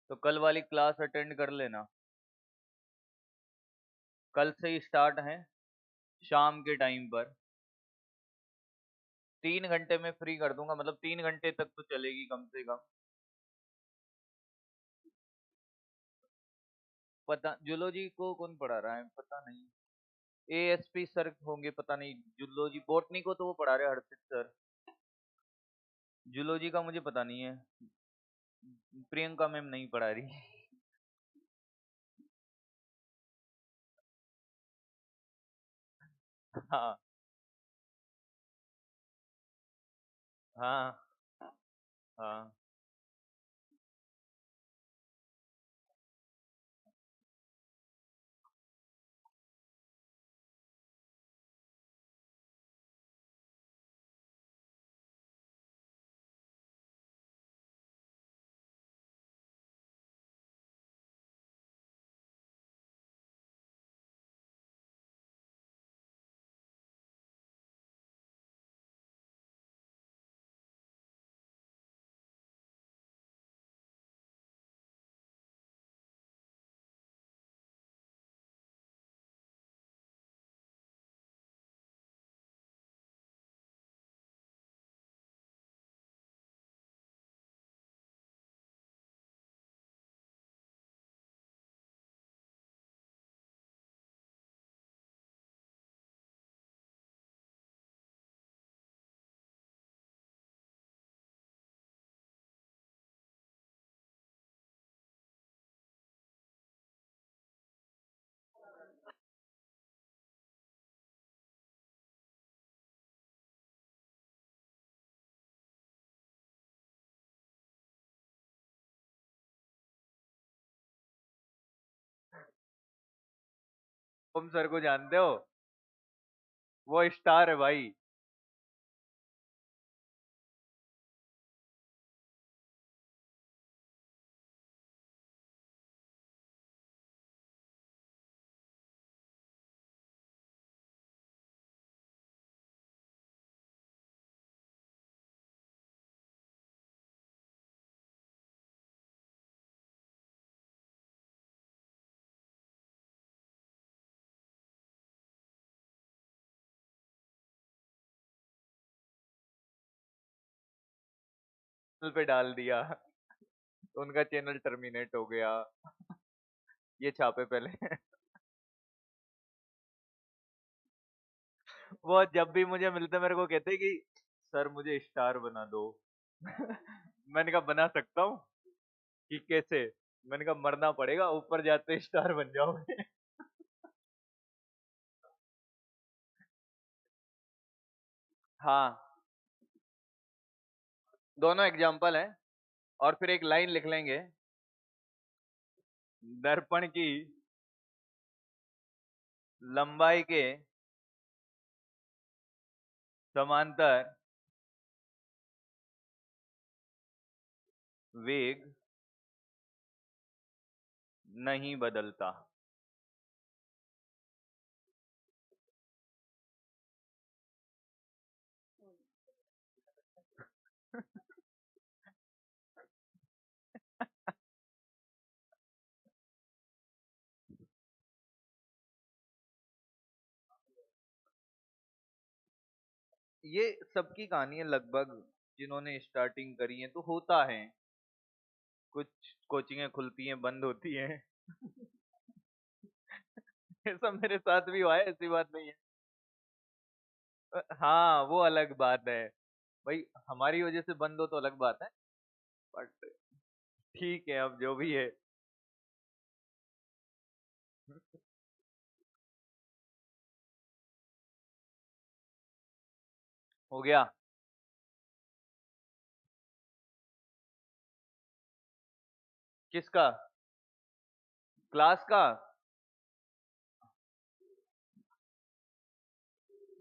तो कल वाली क्लास अटेंड कर लेना, कल से ही स्टार्ट है शाम के टाइम पर। 3 घंटे में फ्री कर दूंगा, मतलब 3 घंटे तक तो चलेगी कम से कम। पता जूलॉजी को कौन पढ़ा रहा है पता नहीं, ASP सर होंगे पता नहीं। जूलॉजी बॉटनी को तो वो पढ़ा रहे हर्षित सर, जूलॉजी का मुझे पता नहीं है, प्रियंका मैम नहीं पढ़ा रही। हाँ हाँ हाँ। तुम सर को जानते हो? वो स्टार है भाई। पे डाल दिया, तो उनका चैनल टर्मिनेट हो गया। ये छापे पहले। वो जब भी मुझे मिलते मेरे को कहते कि सर मुझे स्टार बना दो। मैंने कहा बना सकता हूँ कि कैसे। मैंने कहा मरना पड़ेगा, ऊपर जाते स्टार बन जाओगे। हाँ, दोनों एग्जाम्पल है। और फिर एक लाइन लिख लेंगे, दर्पण की लंबाई के समांतर वेग नहीं बदलता। ये सबकी कहानी है लगभग, जिन्होंने स्टार्टिंग करी है, तो होता है। कुछ कोचिंगें खुलती हैं, बंद होती हैं। ऐसा मेरे साथ भी हुआ है, ऐसी बात नहीं है। हाँ, वो अलग बात है। भाई हमारी वजह से बंद हो तो अलग बात है, बट ठीक है, अब जो भी है। हो गया। किसका? क्लास का?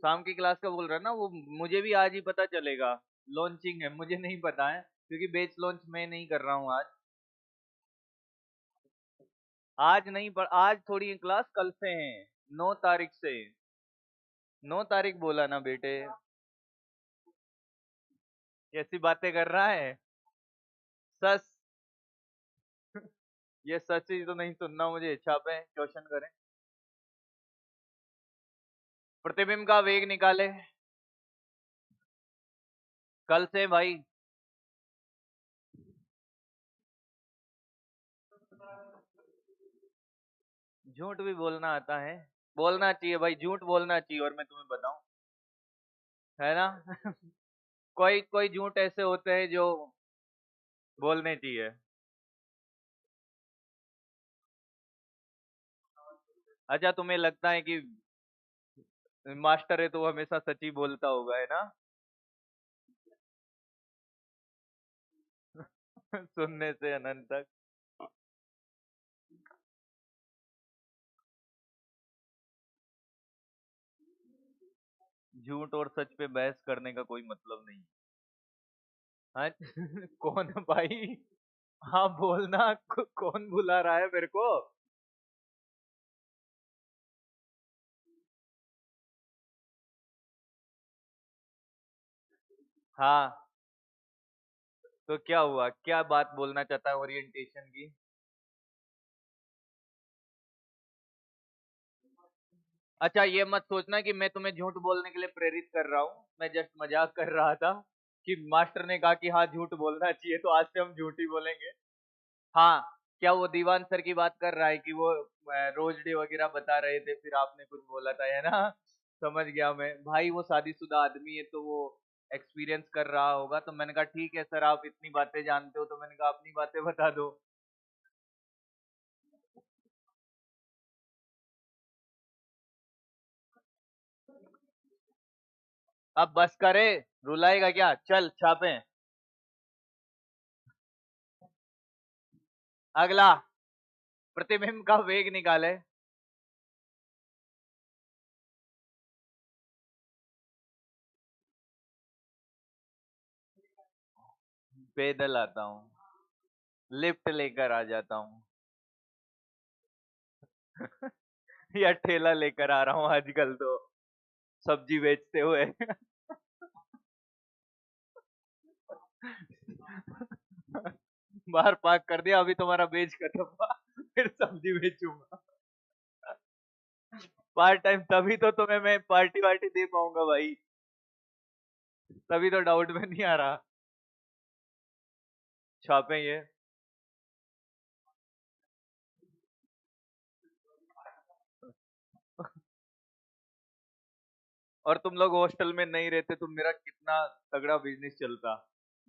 शाम की क्लास का बोल रहा है ना वो? मुझे भी आज ही पता चलेगा। लॉन्चिंग है, मुझे नहीं पता है, क्योंकि बेच लॉन्च मैं नहीं कर रहा हूँ आज। आज नहीं, पर आज थोड़ी क्लास कल से है, 9 तारीख से। 9 तारीख बोला ना बेटे। कैसी बातें कर रहा है? सच। ये सच ही तो नहीं सुनना मुझे, छापे क्वेश्चन करें। प्रतिबिंब का वेग निकाले कल से भाई। झूठ भी बोलना आता है? बोलना चाहिए भाई, झूठ बोलना चाहिए, और मैं तुम्हें बताऊं, है ना? कोई कोई झूठ ऐसे होते हैं जो बोलने चाहिए। अच्छा, तुम्हें लगता है कि मास्टर है तो वो हमेशा सच ही बोलता होगा, है ना? सुनने से अनंत तक। झूठ और सच पे बहस करने का कोई मतलब नहीं। हाँ। कौन है भाई? हाँ बोलना, कौन बुला रहा है मेरे को? हाँ, तो क्या हुआ, क्या बात बोलना चाहता है ओरिएंटेशन की? अच्छा, ये मत सोचना कि मैं तुम्हें झूठ बोलने के लिए प्रेरित कर रहा हूँ, मैं जस्ट मजाक कर रहा था कि मास्टर ने कहा कि हाँ झूठ बोलना चाहिए, तो आज से हम झूठ ही बोलेंगे। हाँ, क्या वो दीवान सर की बात कर रहा है कि वो रोज डे वगैरह बता रहे थे, फिर आपने कुछ बोला था, है ना? समझ गया मैं भाई, वो शादीशुदा आदमी है तो वो एक्सपीरियंस कर रहा होगा, तो मैंने कहा ठीक है सर, आप इतनी बातें जानते हो, तो मैंने कहा अपनी बातें बता दो। अब बस करे, रुलाएगा क्या? चल छापे। अगला, प्रतिबिंब का वेग निकाले पैदल आता हूँ, लिफ्ट लेकर आ जाता हूँ। या ठेला लेकर आ रहा हूँ आजकल तो, सब्जी बेचते हुए। बाहर पार्क कर दिया, अभी तुम्हारा बेच खत्म हुआ, फिर सब्जी बेचूंगा। पार्ट टाइम, तभी तो तुम्हें मैं पार्टी वार्टी दे पाऊंगा भाई। तभी तो डाउट में नहीं आ रहा। छापे ये। और तुम लोग हॉस्टल में नहीं रहते तो मेरा कितना तगड़ा बिजनेस चलता।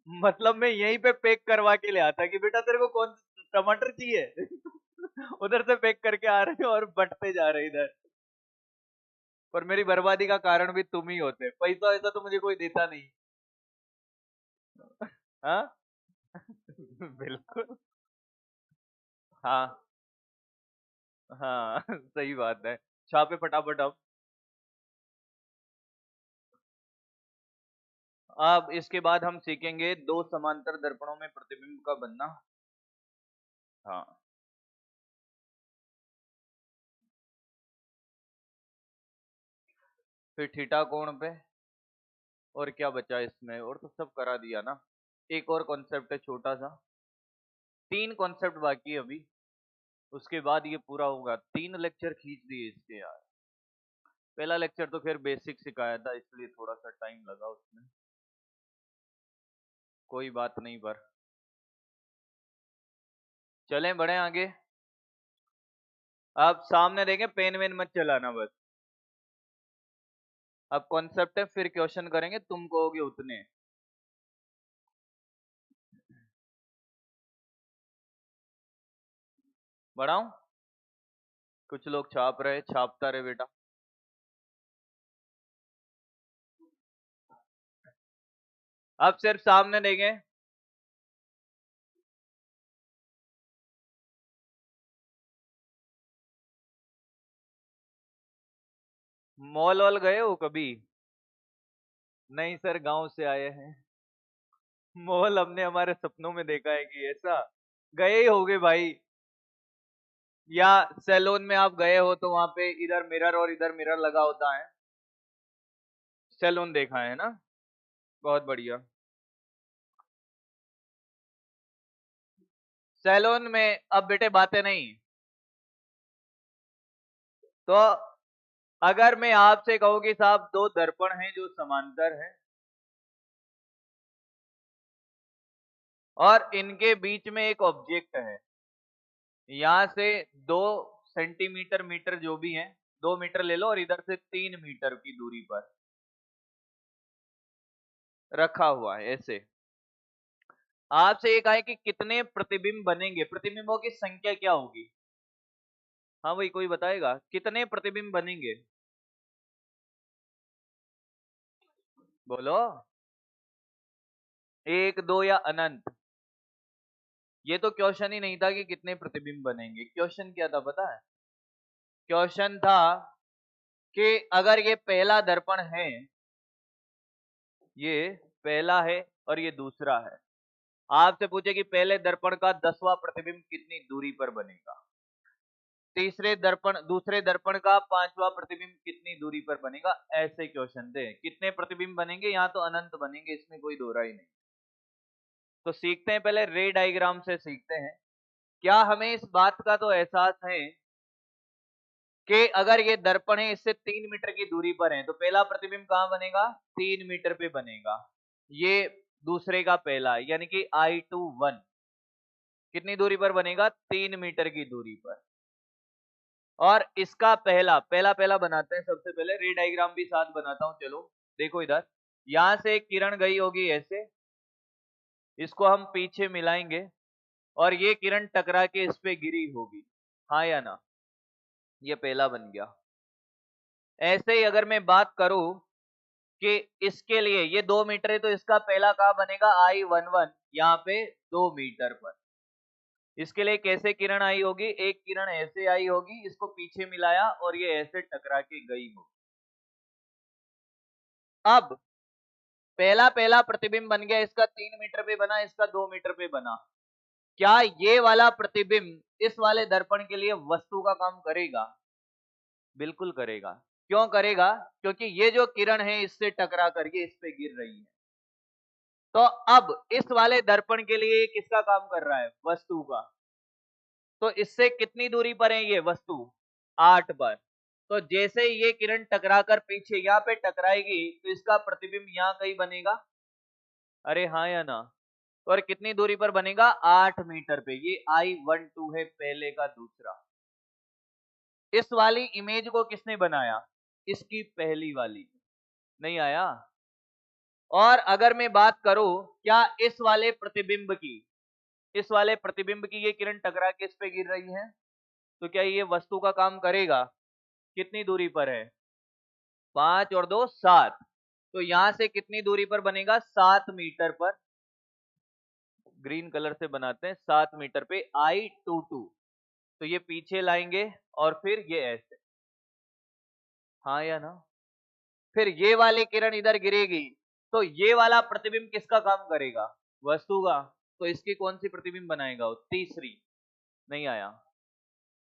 मतलब मैं यहीं पे पैक करवा के ले आता कि बेटा तेरे को कौन टमाटर चाहिए उधर से पैक करके आ रहे हो और बंटते जा रहे इधर। पर मेरी बर्बादी का कारण भी तुम ही होते, पैसा वैसा तो मुझे कोई देता नहीं। हाँ बिल्कुल। हाँ हाँ सही बात है। छापे फटाफट अब इसके बाद हम सीखेंगे दो समांतर दर्पणों में प्रतिबिंब का बनना। हाँ फिर थीटा कोण पे, और क्या बचा इसमें, और तो सब करा दिया ना। एक और कॉन्सेप्ट है छोटा सा, तीन कॉन्सेप्ट बाकी है अभी, उसके बाद ये पूरा होगा। 3 लेक्चर खींच दिए इसके यार। पहला लेक्चर तो खैर बेसिक सिखाया था इसलिए थोड़ा सा टाइम लगा उसमें, कोई बात नहीं। पर चलें बढ़े आगे। आप सामने देखें, पेन वेन मत चलाना बस। अब कॉन्सेप्ट है, फिर क्वेश्चन करेंगे, तुम कहोगे उतने। बढ़ाऊं? कुछ लोग छाप रहे, छापता रहे बेटा। अब सिर्फ सामने देखें। मॉल वॉल गए हो कभी? नहीं सर, गांव से आए हैं। मॉल हमने हमारे सपनों में देखा है कि ऐसा। गए ही होगे भाई। या सैलून में आप गए हो तो वहां पे इधर मिरर और इधर मिरर लगा होता है। सैलून देखा है ना? बहुत बढ़िया। सैलून में अब बेटे बातें नहीं। तो अगर मैं आपसे कहूं कि साहब दो दर्पण हैं जो समांतर हैं और इनके बीच में एक ऑब्जेक्ट है, यहां से 2 सेंटीमीटर मीटर जो भी है, 2 मीटर ले लो और इधर से 3 मीटर की दूरी पर रखा हुआ है ऐसे। आपसे ये कहा है कि कितने प्रतिबिंब बनेंगे, प्रतिबिंबों की संख्या क्या होगी? हाँ भाई, कोई बताएगा कितने प्रतिबिंब बनेंगे? बोलो। एक, दो या अनंत? ये तो क्वेश्चन ही नहीं था कि कितने प्रतिबिंब बनेंगे। क्वेश्चन क्या था पता है? क्वेश्चन था कि अगर ये पहला दर्पण है, ये पहला है और ये दूसरा है, आपसे पूछे कि पहले दर्पण का 10वां प्रतिबिंब कितनी दूरी पर बनेगा, तीसरे दर्पण दूसरे दर्पण का 5वां प्रतिबिंब कितनी दूरी पर बनेगा। ऐसे क्वेश्चन थे। कितने प्रतिबिंब बनेंगे, यहाँ तो अनंत बनेंगे, इसमें कोई दो राय नहीं। तो सीखते हैं, पहले रे डायग्राम से सीखते हैं। क्या हमें इस बात का तो एहसास है कि अगर ये दर्पण है, इससे 3 मीटर की दूरी पर है, तो पहला प्रतिबिंब कहां बनेगा? 3 मीटर पे बनेगा। ये दूसरे का पहला, यानी कि I2 1 कितनी दूरी पर बनेगा? 3 मीटर की दूरी पर। और इसका पहला पहला पहला बनाते हैं। सबसे पहले रे डायग्राम भी साथ बनाता हूं, चलो देखो इधर। यहां से एक किरण गई होगी ऐसे, इसको हम पीछे मिलाएंगे और ये किरण टकरा के इस पे गिरी होगी, हाँ या ना? ये पहला बन गया। ऐसे ही अगर मैं बात करूं कि इसके लिए ये 2 मीटर है, तो इसका पहला कहां बनेगा? I11 यहाँ पे 2 मीटर पर। इसके लिए कैसे किरण आई होगी? एक किरण ऐसे आई होगी, इसको पीछे मिलाया और ये ऐसे टकरा के गई होगी। अब पहला पहला प्रतिबिंब बन गया, इसका 3 मीटर पे बना, इसका 2 मीटर पे बना। क्या ये वाला प्रतिबिंब इस वाले दर्पण के लिए वस्तु का काम करेगा? बिल्कुल करेगा। क्यों करेगा? क्योंकि ये जो किरण है इससे टकरा करके इस पे गिर रही है। तो अब इस वाले दर्पण के लिए किसका काम कर रहा है? वस्तु का। तो इससे कितनी दूरी पर है ये वस्तु? 8 पर। तो जैसे ही ये किरण टकरा कर पीछे यहाँ पे टकराएगी, तो इसका प्रतिबिंब यहाँ कहीं बनेगा। अरे हाँ या ना? और कितनी दूरी पर बनेगा? 8 मीटर पे। ये I12 है, पहले का दूसरा। इस वाली इमेज को किसने बनाया? इसकी पहली वाली। नहीं आया? और अगर मैं बात करूं क्या इस वाले प्रतिबिंब की, इस वाले प्रतिबिंब की ये किरण टकरा के इस पे गिर रही है, तो क्या ये वस्तु का काम करेगा? कितनी दूरी पर है? 5 और 2 7। तो यहां से कितनी दूरी पर बनेगा? 7 मीटर पर। ग्रीन कलर से बनाते हैं, 7 मीटर पे I22। तो ये पीछे लाएंगे और फिर ये ऐसे, हाँ या ना? फिर ये वाली किरण इधर गिरेगी, तो ये वाला प्रतिबिंब किसका काम करेगा? वस्तु का। तो इसकी कौन सी प्रतिबिंब बनाएगा वो? तीसरी। नहीं आया?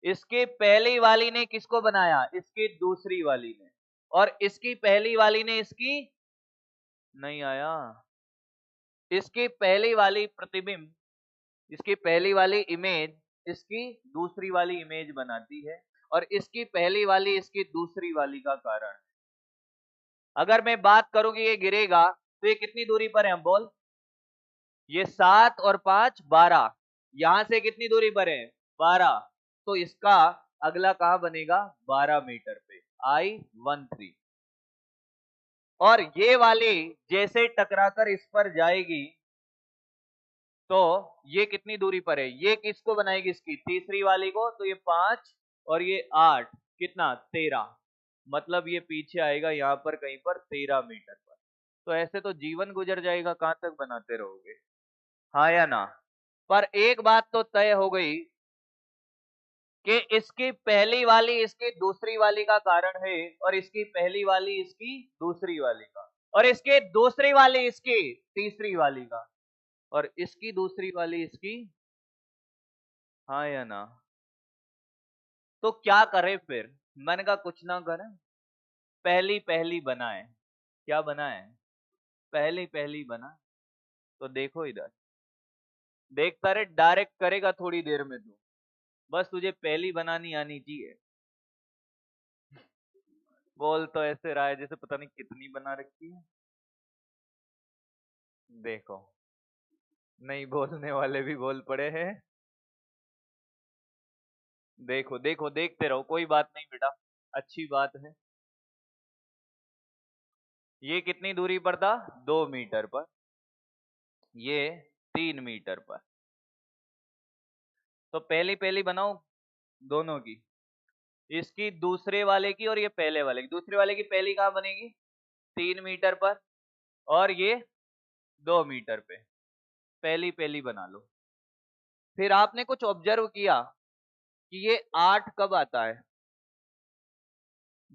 इसके पहली वाली ने किसको बनाया? इसकी दूसरी वाली ने। और इसकी पहली वाली ने इसकी, नहीं आया? इसकी पहली वाली प्रतिबिंब, इसकी पहली वाली इमेज इसकी दूसरी वाली इमेज बनाती है, और इसकी पहली वाली इसकी दूसरी वाली का कारण। अगर मैं बात करूं कि ये गिरेगा तो ये कितनी दूरी पर है? हम बोल, ये 7 और 5 12। यहां से कितनी दूरी पर है? 12। तो इसका अगला कहां बनेगा? 12 मीटर पे, I13। और ये वाली जैसे टकराकर इस पर जाएगी, तो ये कितनी दूरी पर है? ये किसको बनाएगी? इसकी तीसरी वाली को। तो ये 5 और ये 8, कितना? 13। मतलब ये पीछे आएगा यहां पर कहीं पर 13 मीटर पर। तो ऐसे तो जीवन गुजर जाएगा, कहां तक बनाते रहोगे? हाँ या ना? पर एक बात तो तय हो गई कि इसकी पहली वाली इसकी दूसरी वाली का कारण है, और इसकी पहली वाली इसकी दूसरी वाली का, और इसकी दूसरी वाली इसकी तीसरी वाली का, और इसकी दूसरी वाली इसकी, हाँ या ना? तो क्या करें फिर? मैंने कहा कुछ ना करें, पहली पहली बनाए। क्या बनाए? पहली पहली बना। तो देखो इधर, देखता रहे, डायरेक्ट करेगा थोड़ी देर में तू, बस तुझे पहली बनानी आनी चाहिए। बोल तो ऐसे रहा है जैसे पता नहीं कितनी बना रखी है। देखो, नहीं बोलने वाले भी बोल पड़े हैं। देखो देखो, देखते रहो, कोई बात नहीं बेटा, अच्छी बात है। ये कितनी दूरी पर था? 2 मीटर पर। ये 3 मीटर पर। तो पहली पहली बनाओ दोनों की, इसकी दूसरे वाले की और ये पहले वाले की। दूसरे वाले की पहली कहां बनेगी? 3 मीटर पर, और ये 2 मीटर पे। पहली पहली बना लो। फिर आपने कुछ ऑब्जर्व किया कि ये 8 कब आता है?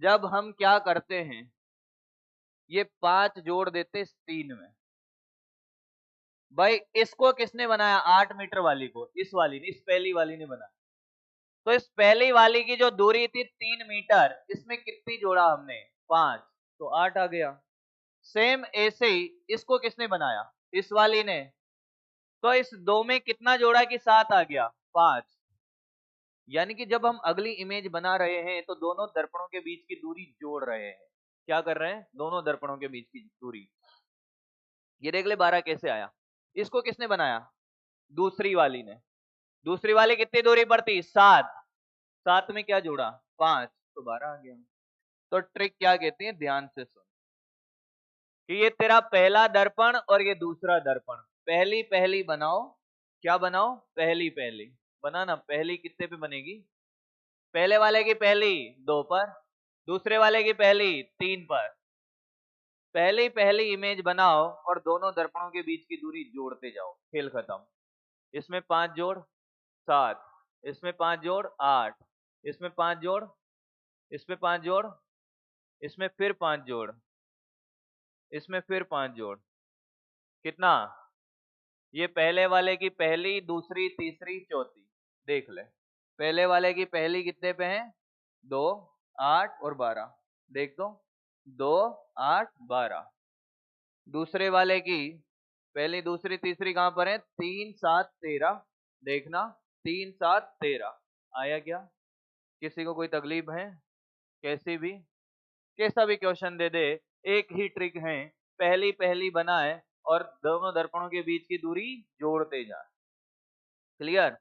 जब हम क्या करते हैं, ये 5 जोड़ देते इस 3 में। भाई इसको किसने बनाया? 8 मीटर वाली को इस वाली ने, इस पहली वाली ने बनाया। तो इस पहली वाली की जो दूरी थी 3 मीटर, इसमें कितनी जोड़ा हमने? 5। तो 8 आ गया। सेम ऐसे ही इसको किसने बनाया? इस वाली ने। तो इस 2 में कितना जोड़ा कि 7 आ गया? 5। यानी कि जब हम अगली इमेज बना रहे हैं तो दोनों दर्पणों के बीच की दूरी जोड़ रहे हैं। क्या कर रहे हैं? दोनों दर्पणों के बीच की दूरी। ये देख ले 12 कैसे आया। इसको किसने बनाया? दूसरी वाली ने। दूसरी वाली कितनी दूरी पर थी? 7। 7 में क्या जोड़ा? 5। तो 12 आ गया। तो ट्रिक क्या कहती है, ध्यान से सुन, कि ये तेरा पहला दर्पण और ये दूसरा दर्पण पहली पहली बनाओ। क्या बनाओ? पहली पहली बनाना। पहली कितने पे बनेगी? पहले वाले की पहली 2 पर, दूसरे वाले की पहली 3 पर। पहली पहली इमेज बनाओ और दोनों दर्पणों के बीच की दूरी जोड़ते जाओ, खेल खत्म। इसमें 5 जोड़ 7, इसमें 5 जोड़ 8, इसमें 5 जोड़, इसमें 5 जोड़, इसमें फिर 5 जोड़, इसमें फिर 5 जोड़। कितना? ये पहले वाले की पहली, दूसरी, तीसरी, चौथी। देख ले, पहले वाले की पहली कितने पे है? 2, 8 और 12। देख दो, 2, 8, 12। दूसरे वाले की पहली, दूसरी, तीसरी कहां पर है? 3, 7, 13। देखना, 3, 7, 13 आया क्या? किसी को कोई तकलीफ है? कैसी भी, कैसा भी क्वेश्चन दे दे, एक ही ट्रिक है, पहली पहली बनाए और दोनों दर्पणों के बीच की दूरी जोड़ते जा। क्लियर?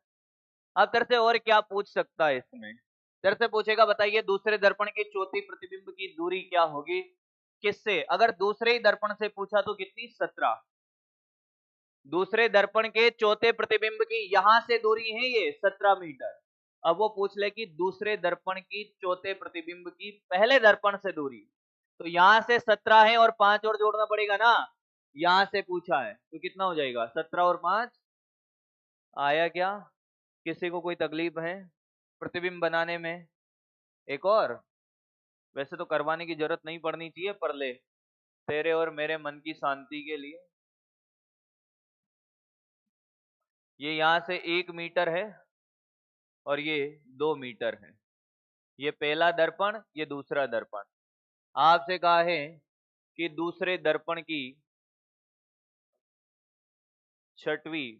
अब तेरे से और क्या पूछ सकता है इसमें? तेरे से पूछेगा बताइए दूसरे दर्पण की चौथी प्रतिबिंब की दूरी क्या होगी? किससे? अगर दूसरे ही दर्पण से पूछा तो कितनी? 17। दूसरे दर्पण के चौथे प्रतिबिंब की यहां से दूरी है ये 17 मीटर। अब वो पूछ ले कि दूसरे दर्पण की चौथे प्रतिबिंब की पहले दर्पण से दूरी, तो यहां से 17 है और 5 और जोड़ना पड़ेगा ना, यहां से पूछा है तो कितना हो जाएगा? 17 और 5 आया क्या? किसी को कोई तकलीफ है प्रतिबिंब बनाने में? एक और, वैसे तो करवाने की जरूरत नहीं पड़नी चाहिए, पर ले तेरे और मेरे मन की शांति के लिए, ये यहां से 1 मीटर है और ये 2 मीटर है। ये पहला दर्पण, ये दूसरा दर्पण। आपसे कहा है कि दूसरे दर्पण की छठवीं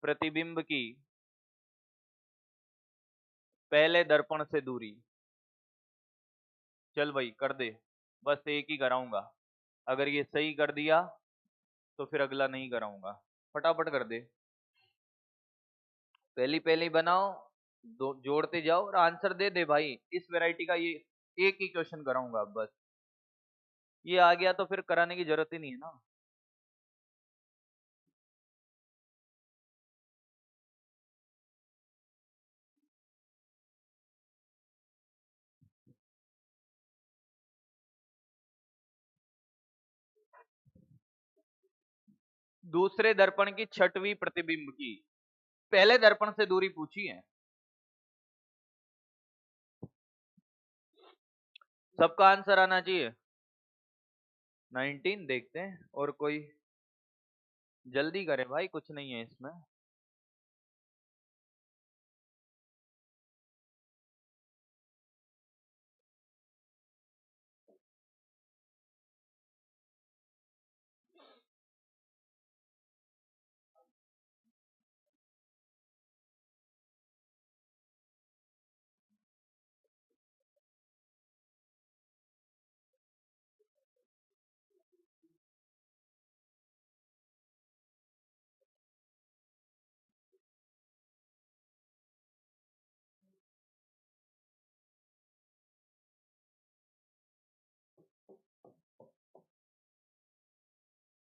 प्रतिबिंब की पहले दर्पण से दूरी। चल भाई कर दे, बस एक ही कराऊंगा, अगर ये सही कर दिया तो फिर अगला नहीं कराऊंगा। फटाफट कर दे, पहली पहली बनाओ, जोड़ते जाओ और आंसर दे दे भाई। इस वैरायटी का ये एक ही क्वेश्चन कराऊंगा बस, ये आ गया तो फिर कराने की जरूरत ही नहीं है ना। दूसरे दर्पण की छठवीं प्रतिबिंब की पहले दर्पण से दूरी पूछी है। सबका आंसर आना चाहिए। 19 देखते हैं, और कोई जल्दी करे भाई, कुछ नहीं है इसमें।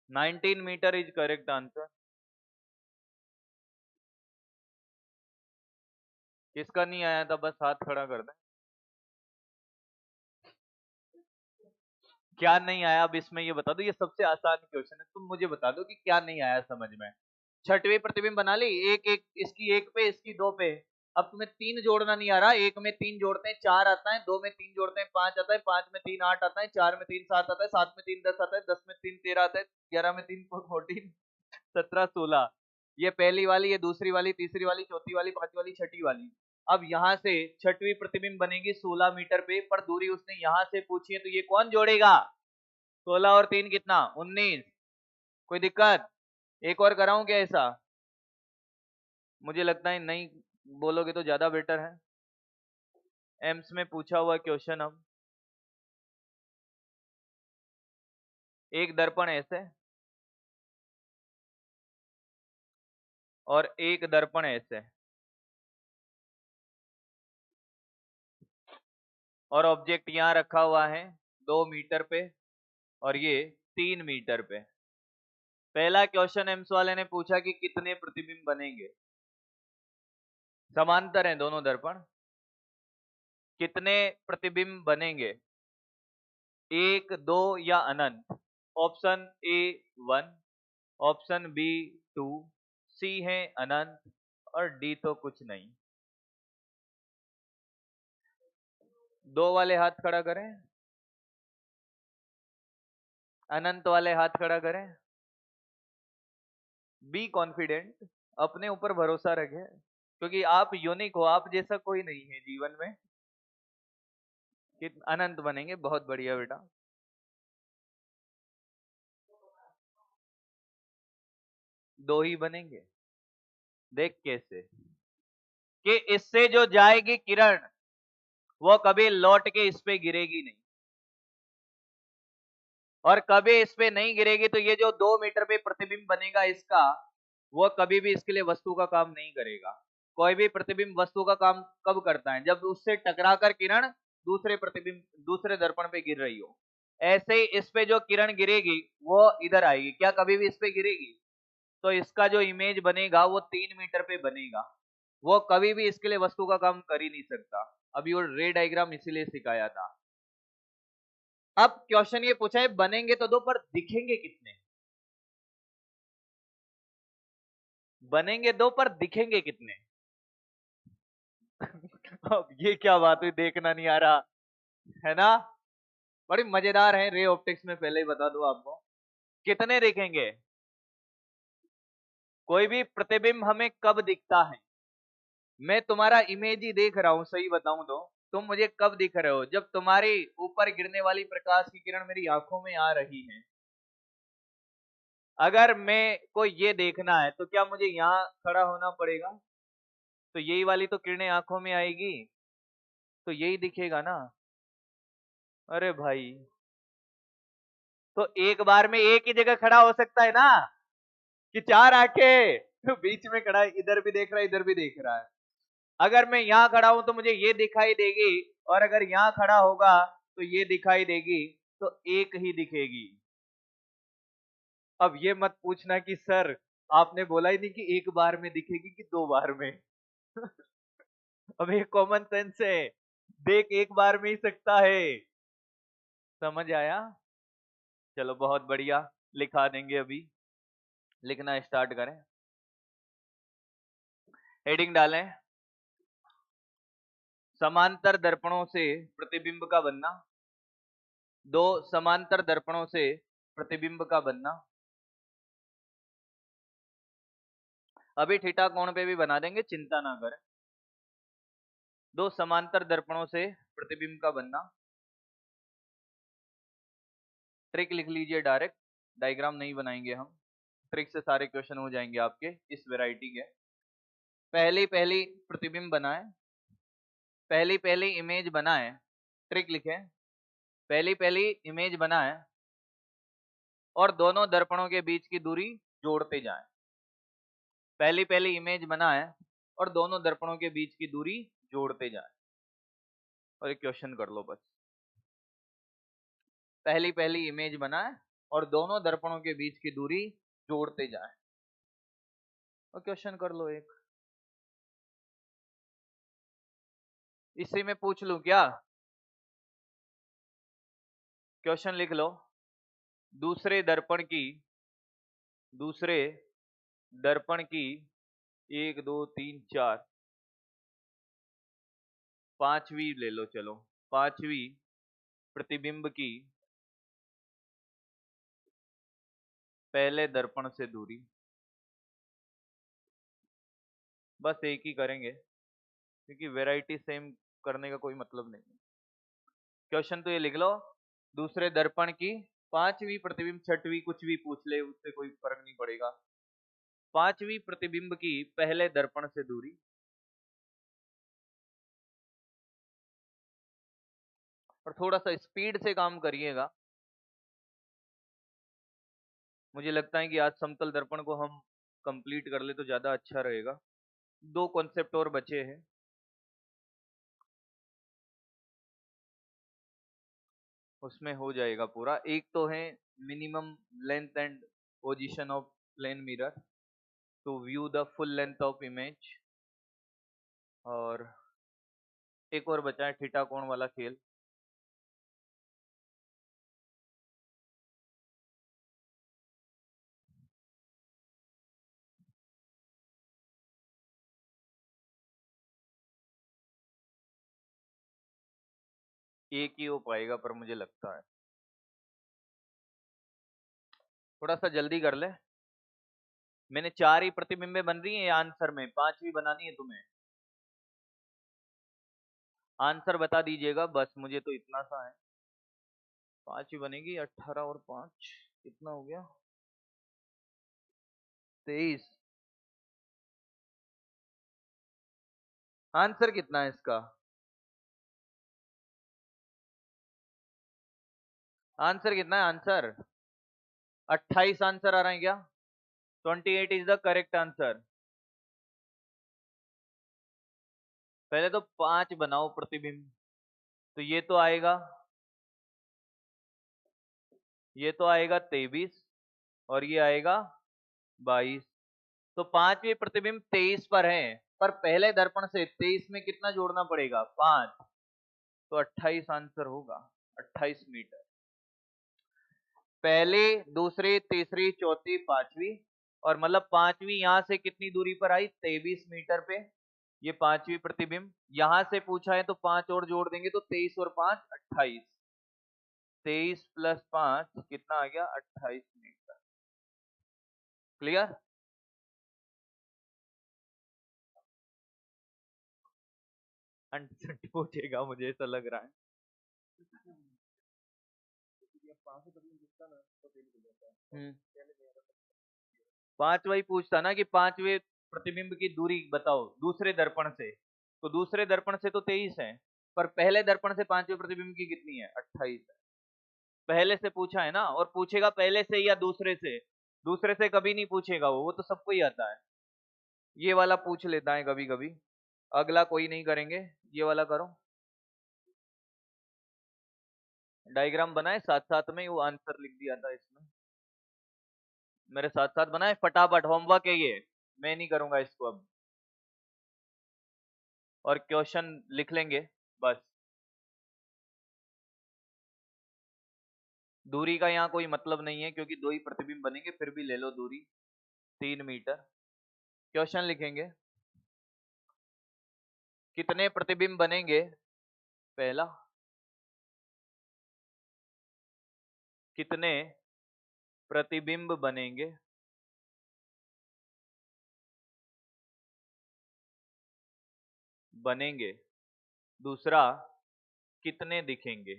Nineteen metre is correct answer. किसका नहीं आया था बस हाथ खड़ा कर दे। क्या नहीं आया अब इसमें ये बता दो, ये सबसे आसान क्वेश्चन है, तुम मुझे बता दो कि क्या नहीं आया समझ में। छठवीं प्रतिबिंब बना ली, एक एक इसकी एक पे इसकी दो पे। अब तुम्हें तीन जोड़ना नहीं आ रहा, एक में तीन जोड़ते हैं 4 आता है, दो में तीन जोड़ते हैं 5 आता है, 5 में 3 8 आता है, 4 में 3 7 आता है, 7 में 3 10 आता है, 10 में 3 13 आता है, 11 में 3 14, 17 16। ये पहली वाली, ये दूसरी वाली, तीसरी वाली, चौथी वाली, पांचवी वाली, छठी वाली। अब यहाँ से छठवीं प्रतिबिंब बनेगी 16 मीटर पे, पर दूरी उसने यहाँ से पूछी है, तो ये कौन जोड़ेगा? 16 और 3 कितना? 19। कोई दिक्कत? एक और कराऊं क्या ऐसा? मुझे लगता है नहीं बोलोगे तो ज्यादा बेटर है। एम्स में पूछा हुआ क्वेश्चन। अब एक दर्पण ऐसे और एक दर्पण ऐसे, और ऑब्जेक्ट यहां रखा हुआ है 2 मीटर पे और ये 3 मीटर पे। पहला क्वेश्चन एम्स वाले ने पूछा कि कितने प्रतिबिंब बनेंगे। समांतर हैं दोनों दर्पण, कितने प्रतिबिंब बनेंगे? एक, दो या अनंत? ऑप्शन ए 1, ऑप्शन बी 2, सी है अनंत और डी तो कुछ नहीं। दो वाले हाथ खड़ा करें, अनंत वाले हाथ खड़ा करें। बी कॉन्फिडेंट, अपने ऊपर भरोसा रखें, क्योंकि आप यूनिक हो, आप जैसा कोई नहीं है जीवन में। कि अनंत बनेंगे, बहुत बढ़िया बेटा। दो ही बनेंगे, देख कैसे, कि इससे जो जाएगी किरण वो कभी लौट के इस पे गिरेगी नहीं। और कभी इस पे नहीं गिरेगी तो ये जो 2 मीटर पे प्रतिबिंब बनेगा इसका, वो कभी भी इसके लिए वस्तु का काम नहीं करेगा। कोई भी प्रतिबिंब वस्तु का काम कब करता है? जब उससे टकराकर किरण दूसरे दर्पण पे गिर रही हो। ऐसे ही इस पे जो किरण गिरेगी वो इधर आएगी, क्या कभी भी इस पे गिरेगी? तो इसका जो इमेज बनेगा वो 3 मीटर पे बनेगा, वो कभी भी इसके लिए वस्तु का काम कर ही नहीं सकता। अभी वो रे डायग्राम इसीलिए सिखाया था। अब क्वेश्चन ये पूछा है बनेंगे तो दो, पर दिखेंगे कितने? बनेंगे दो पर दिखेंगे कितने? अब ये क्या बात हुई, देखना नहीं आ रहा है ना? बड़ी मजेदार है रे ऑप्टिक्स में, पहले ही बता दूं आपको। कितने दिखेंगे? कोई भी प्रतिबिंब हमें कब दिखता है? मैं तुम्हारा इमेज ही देख रहा हूं, सही बताऊं तो तुम मुझे कब दिख रहे हो? जब तुम्हारी ऊपर गिरने वाली प्रकाश की किरण मेरी आंखों में आ रही है। अगर मैं को ये देखना है तो क्या मुझे यहाँ खड़ा होना पड़ेगा? तो यही वाली तो किरणें आंखों में आएगी, तो यही दिखेगा ना। अरे भाई, तो एक बार में एक ही जगह खड़ा हो सकता है ना, कि चार आंखें तो बीच में खड़ा है, इधर भी देख रहा है इधर भी देख रहा है। अगर मैं यहाँ खड़ा हूं तो मुझे ये दिखाई देगी, और अगर यहाँ खड़ा होगा तो ये दिखाई देगी, तो एक ही दिखेगी। अब ये मत पूछना कि सर आपने बोला ही नहीं कि एक बार में दिखेगी कि 2 बार में। अब ये कॉमन सेंस है, देख एक बार में ही सकता है। समझ आया? चलो बहुत बढ़िया, लिखा देंगे अभी। लिखना स्टार्ट करें। हेडिंग डालें, समांतर दर्पणों से प्रतिबिंब का बनना। 2 समांतर दर्पणों से प्रतिबिंब का बनना। अभी थीटा कोण पे भी बना देंगे, चिंता ना करें। 2 समांतर दर्पणों से प्रतिबिंब का बनना। ट्रिक लिख लीजिए डायरेक्ट, डायग्राम नहीं बनाएंगे हम। ट्रिक से सारे क्वेश्चन हो जाएंगे आपके इस वैरायटी के। पहली पहली प्रतिबिंब बनाए, पहली पहली इमेज बनाए। ट्रिक लिखें, पहली पहली इमेज बनाए और दोनों दर्पणों के बीच की दूरी जोड़ते जाएं। पहली पहली इमेज बनाए और दोनों दर्पणों के बीच की दूरी जोड़ते जाएं। और एक क्वेश्चन कर लो बस। पहली पहली इमेज बनाए और दोनों दर्पणों के बीच की दूरी जोड़ते जाएं, और क्वेश्चन कर लो एक। इसी में पूछ लूं क्या? क्वेश्चन लिख लो। दूसरे दर्पण की, दूसरे दर्पण की 1 2 3 4 पांचवी ले लो, चलो पांचवी प्रतिबिंब की पहले दर्पण से दूरी। बस एक ही करेंगे क्योंकि वैरायटी सेम करने का कोई मतलब नहीं है। क्वेश्चन तो ये लिख लो, दूसरे दर्पण की पांचवी प्रतिबिंब, छठवीं कुछ भी पूछ ले उससे कोई फर्क नहीं पड़ेगा। पांचवी प्रतिबिंब की पहले दर्पण से दूरी। और थोड़ा सा स्पीड से काम करिएगा। मुझे लगता है कि आज समतल दर्पण को हम कंप्लीट कर ले तो ज्यादा अच्छा रहेगा। 2 कॉन्सेप्ट और बचे हैं, उसमें हो जाएगा पूरा। एक तो है minimum length and position of plane mirror to view the full length of image, और एक और बचा है थीटा कोण वाला खेल। एक ही हो पाएगा पर मुझे लगता है, थोड़ा सा जल्दी कर ले। मैंने 4 ही प्रतिबिंबें बन रही हैं आंसर में, 5वीं बनानी है तुम्हें। आंसर बता दीजिएगा बस, मुझे तो इतना सा है। 5वीं बनेगी, 18 और 5 कितना हो गया? 23। आंसर कितना है इसका? आंसर कितना है? आंसर 28 आंसर आ रहा है क्या? 28 इज द करेक्ट आंसर। पहले तो 5 बनाओ प्रतिबिंब, तो ये तो आएगा 23 और ये आएगा 22। तो 5वें प्रतिबिंब 23 पर है, पर पहले दर्पण से 23 में कितना जोड़ना पड़ेगा? 5, तो 28 आंसर होगा, 28 मीटर। पहले, दूसरी, तीसरी, चौथी, पांचवी, और मतलब पांचवी यहां से कितनी दूरी पर आई? 23 मीटर पे। ये पांचवी प्रतिबिंब यहां से पूछा है, तो 5 और जोड़ देंगे तो 23 और 5 28। 23 प्लस 5 कितना आ गया? 28 मीटर। क्लियर? आंसर पूछेगा मुझे ऐसा लग रहा है। पांचवा ही पूछता ना कि पांचवे प्रतिबिंब की दूरी बताओ दूसरे दर्पण से, तो दूसरे दर्पण से तो 23 है, पर पहले दर्पण से पांचवें प्रतिबिंब की कितनी है? 28 है। पहले से पूछा है ना, और पूछेगा पहले से या दूसरे से। दूसरे से कभी नहीं पूछेगा, वो तो सबको ही आता है। ये वाला पूछ लेता है कभी कभी, अगला कोई नहीं करेंगे, ये वाला करो। डायग्राम बनाए साथ साथ में, वो आंसर लिख दिया था इसमें, मेरे साथ साथ बनाए फटाफट, होमवर्क है ये, मैं नहीं करूंगा इसको अब। और क्वेश्चन लिख लेंगे बस। दूरी का यहाँ कोई मतलब नहीं है, क्योंकि 2 ही प्रतिबिंब बनेंगे, फिर भी ले लो दूरी 3 मीटर। क्वेश्चन लिखेंगे, कितने प्रतिबिंब बनेंगे? पहला, कितने प्रतिबिंब बनेंगे? बनेंगे। दूसरा, कितने दिखेंगे?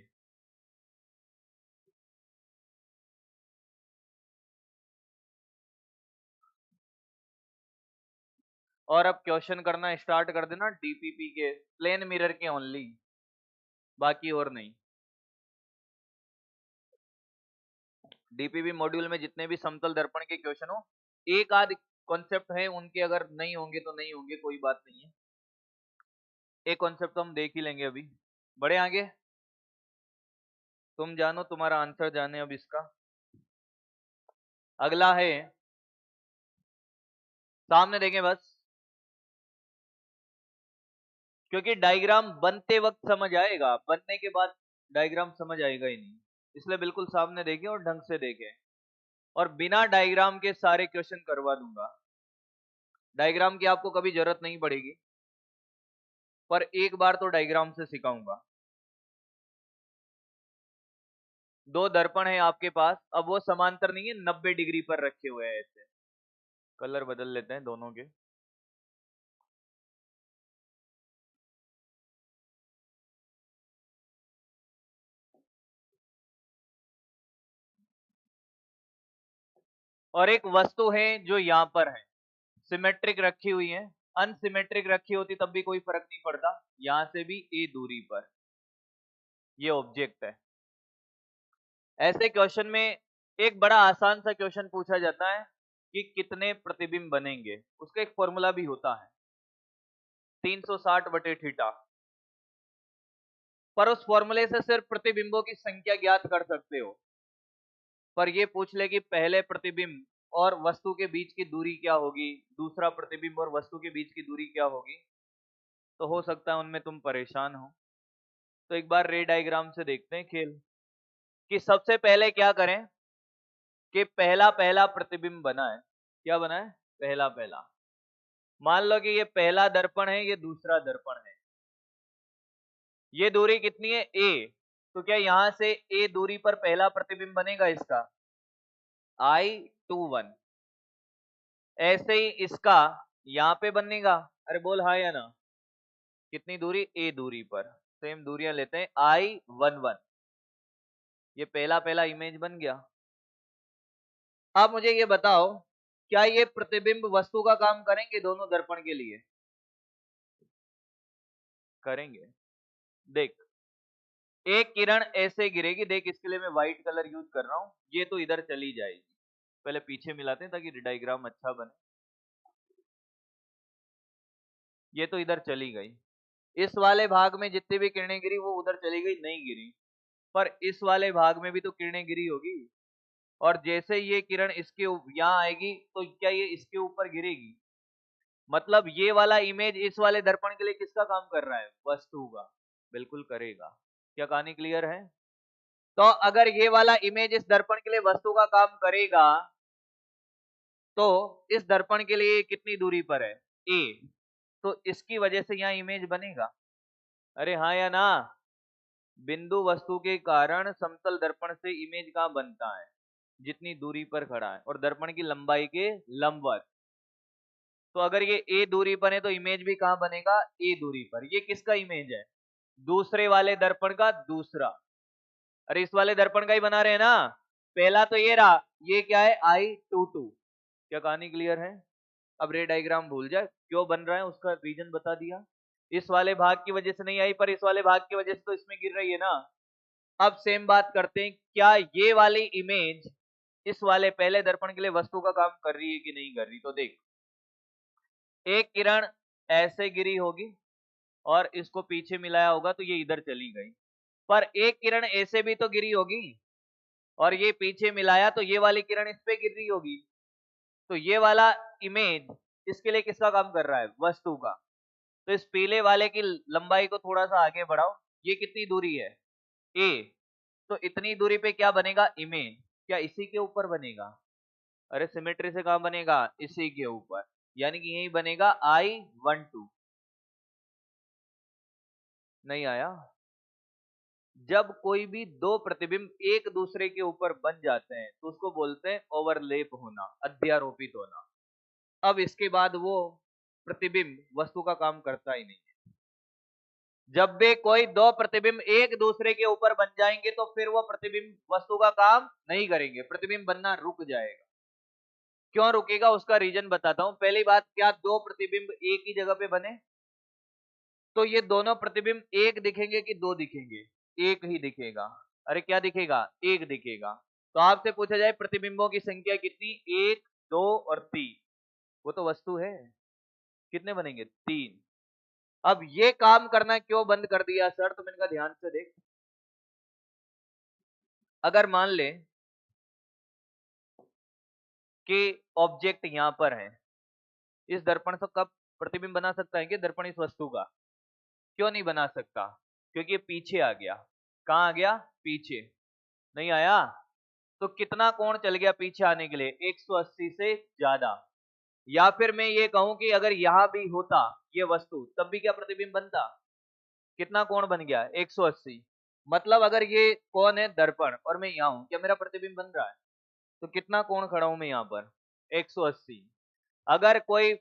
और अब क्वेश्चन करना स्टार्ट कर देना डीपीपी के, प्लेन मिरर के ओनली, बाकी और नहीं। डीपीपी मॉड्यूल में जितने भी समतल दर्पण के क्वेश्चन हो, एक आध कॉन्सेप्ट है उनके, अगर नहीं होंगे तो नहीं होंगे, कोई बात नहीं है। एक कॉन्सेप्ट तो हम देख ही लेंगे अभी। बड़े आगे, तुम जानो, तुम्हारा आंसर जाने अब इसका। अगला है, सामने देखें बस, क्योंकि डायग्राम बनते वक्त समझ आएगा, बनने के बाद डायग्राम समझ आएगा ही नहीं, इसलिए बिल्कुल सामने देखें और ढंग से देखें। और बिना डायग्राम के सारे क्वेश्चन करवा दूंगा, डायग्राम की आपको कभी जरूरत नहीं पड़ेगी, पर एक बार तो डायग्राम से सिखाऊंगा। 2 दर्पण है आपके पास, अब वो समांतर नहीं है, 90 डिग्री पर रखे हुए हैं ऐसे। कलर बदल लेते हैं दोनों के। और एक वस्तु है जो यहां पर है, सिमेट्रिक रखी हुई है, अनसिमेट्रिक रखी होती तब भी कोई फर्क नहीं पड़ता, यहां से भी ए दूरी पर ये ऑब्जेक्ट है। ऐसे क्वेश्चन में एक बड़ा आसान सा क्वेश्चन पूछा जाता है कि कितने प्रतिबिंब बनेंगे, उसका एक फॉर्मूला भी होता है 360 बटे थीटा, पर उस फॉर्मूले से सिर्फ प्रतिबिंबों की संख्या ज्ञात कर सकते हो। पर ये पूछ ले कि पहले प्रतिबिंब और वस्तु के बीच की दूरी क्या होगी, दूसरा प्रतिबिंब और वस्तु के बीच की दूरी क्या होगी, तो हो सकता है उनमें तुम परेशान हो। तो एक बार रे डायग्राम से देखते हैं खेल, कि सबसे पहले क्या करें कि पहला पहला प्रतिबिंब बना है। क्या बना है? पहला पहला। मान लो कि ये पहला दर्पण है, ये दूसरा दर्पण है, ये दूरी कितनी है? ए। तो क्या यहां से ए दूरी पर पहला प्रतिबिंब बनेगा इसका? I21। ऐसे ही इसका यहां पे बनेगा, अरे बोल हाँ या ना। कितनी दूरी? ए दूरी पर। सेम दूरियां लेते हैं, I11। ये पहला पहला इमेज बन गया। अब मुझे ये बताओ, क्या ये प्रतिबिंब वस्तु का काम करेंगे दोनों दर्पण के लिए? करेंगे। देख, एक किरण ऐसे गिरेगी, देख इसके लिए मैं व्हाइट कलर यूज कर रहा हूं, ये तो इधर चली जाएगी। पहले पीछे मिलाते हैं ताकि डायग्राम अच्छा बने। ये तो इधर चली गई, इस वाले भाग में जितनी भी किरणें गिरी वो उधर चली गई, नहीं गिरी। पर इस वाले भाग में भी तो किरणें गिरी होगी, और जैसे ये किरण इसके यहाँ आएगी तो क्या ये इसके ऊपर गिरेगी? मतलब ये वाला इमेज इस वाले दर्पण के लिए किसका काम कर रहा है? वस्तु का। बिल्कुल करेगा। क्या कहानी क्लियर है? तो अगर ये वाला इमेज इस दर्पण के लिए वस्तु का काम करेगा, तो इस दर्पण के लिए कितनी दूरी पर है? ए। तो इसकी वजह से यहाँ इमेज बनेगा। अरे हाँ या ना? बिंदु वस्तु के कारण समतल दर्पण से इमेज कहाँ बनता है? जितनी दूरी पर खड़ा है, और दर्पण की लंबाई के लंबवत। तो अगर ये ए दूरी पर है तो इमेज भी कहाँ बनेगा? ए दूरी पर। ये किसका इमेज है? दूसरे वाले दर्पण का दूसरा। अरे इस वाले दर्पण का ही बना रहे हैं ना। पहला तो ये रहा, ये क्या है? I22। क्या कहानी क्लियर है? अब रे डायग्राम भूल जाए, क्यों बन रहा है उसका रीजन बता दिया। इस वाले भाग की वजह से नहीं आई, पर इस वाले भाग की वजह से तो इसमें गिर रही है ना। अब सेम बात करते हैं, क्या ये वाली इमेज इस वाले पहले दर्पण के लिए वस्तु का काम कर रही है कि नहीं कर रही? तो देख, एक किरण ऐसे गिरी होगी और इसको पीछे मिलाया होगा तो ये इधर चली गई, पर एक किरण ऐसे भी तो गिरी होगी और ये पीछे मिलाया तो ये वाली किरण इस पे गिर रही होगी। तो ये वाला इमेज इसके लिए किसका काम कर रहा है? वस्तु का। तो इस पीले वाले की लंबाई को थोड़ा सा आगे बढ़ाओ, ये कितनी दूरी है? ए। तो इतनी दूरी पे क्या बनेगा? इमेज। क्या इसी के ऊपर बनेगा? अरे सिमेट्री से कहां बनेगा? इसी के ऊपर, यानी कि यही बनेगा I12। नहीं आया? जब कोई भी दो प्रतिबिंब एक दूसरे के ऊपर बन जाते हैं तो उसको बोलते हैं ओवरलेप होना, अध्यारोपित होना। अब इसके बाद वो प्रतिबिंब वस्तु का काम करता ही नहीं। जब भी कोई दो प्रतिबिंब एक दूसरे के ऊपर बन जाएंगे तो फिर वो प्रतिबिंब वस्तु का काम नहीं करेंगे, प्रतिबिंब बनना रुक जाएगा। क्यों रुकेगा उसका रीजन बताता हूं। पहली बात, क्या दो प्रतिबिंब एक ही जगह पे बने? तो ये दोनों प्रतिबिंब एक दिखेंगे कि दो दिखेंगे? एक ही दिखेगा। अरे क्या दिखेगा? एक दिखेगा। तो आपसे पूछा जाए प्रतिबिंबों की संख्या कितनी? एक, दो और तीन। वो तो वस्तु है, कितने बनेंगे? तीन। अब ये काम करना क्यों बंद कर दिया सर? तो मैंने कहा ध्यान से देख, अगर मान ले कि ऑब्जेक्ट यहां पर है, इस दर्पण से कब प्रतिबिंब बना सकता है कि दर्पण इस वस्तु का? क्यों नहीं बना सकता? क्योंकि ये पीछे आ गया। कहां आ गया? पीछे। नहीं आया? तो कितना कोण चल गया पीछे आने के लिए? 180 से ज्यादा। या फिर मैं ये कहूं कि अगर यहां भी होता ये वस्तु, तब भी क्या प्रतिबिंब बनता? कितना कोण बन गया? 180। मतलब अगर ये कौन है? दर्पण, और मैं यहाँ हूं, क्या मेरा प्रतिबिंब बन रहा है? तो कितना कोण खड़ा हूं मैं यहाँ पर? 180। अगर कोई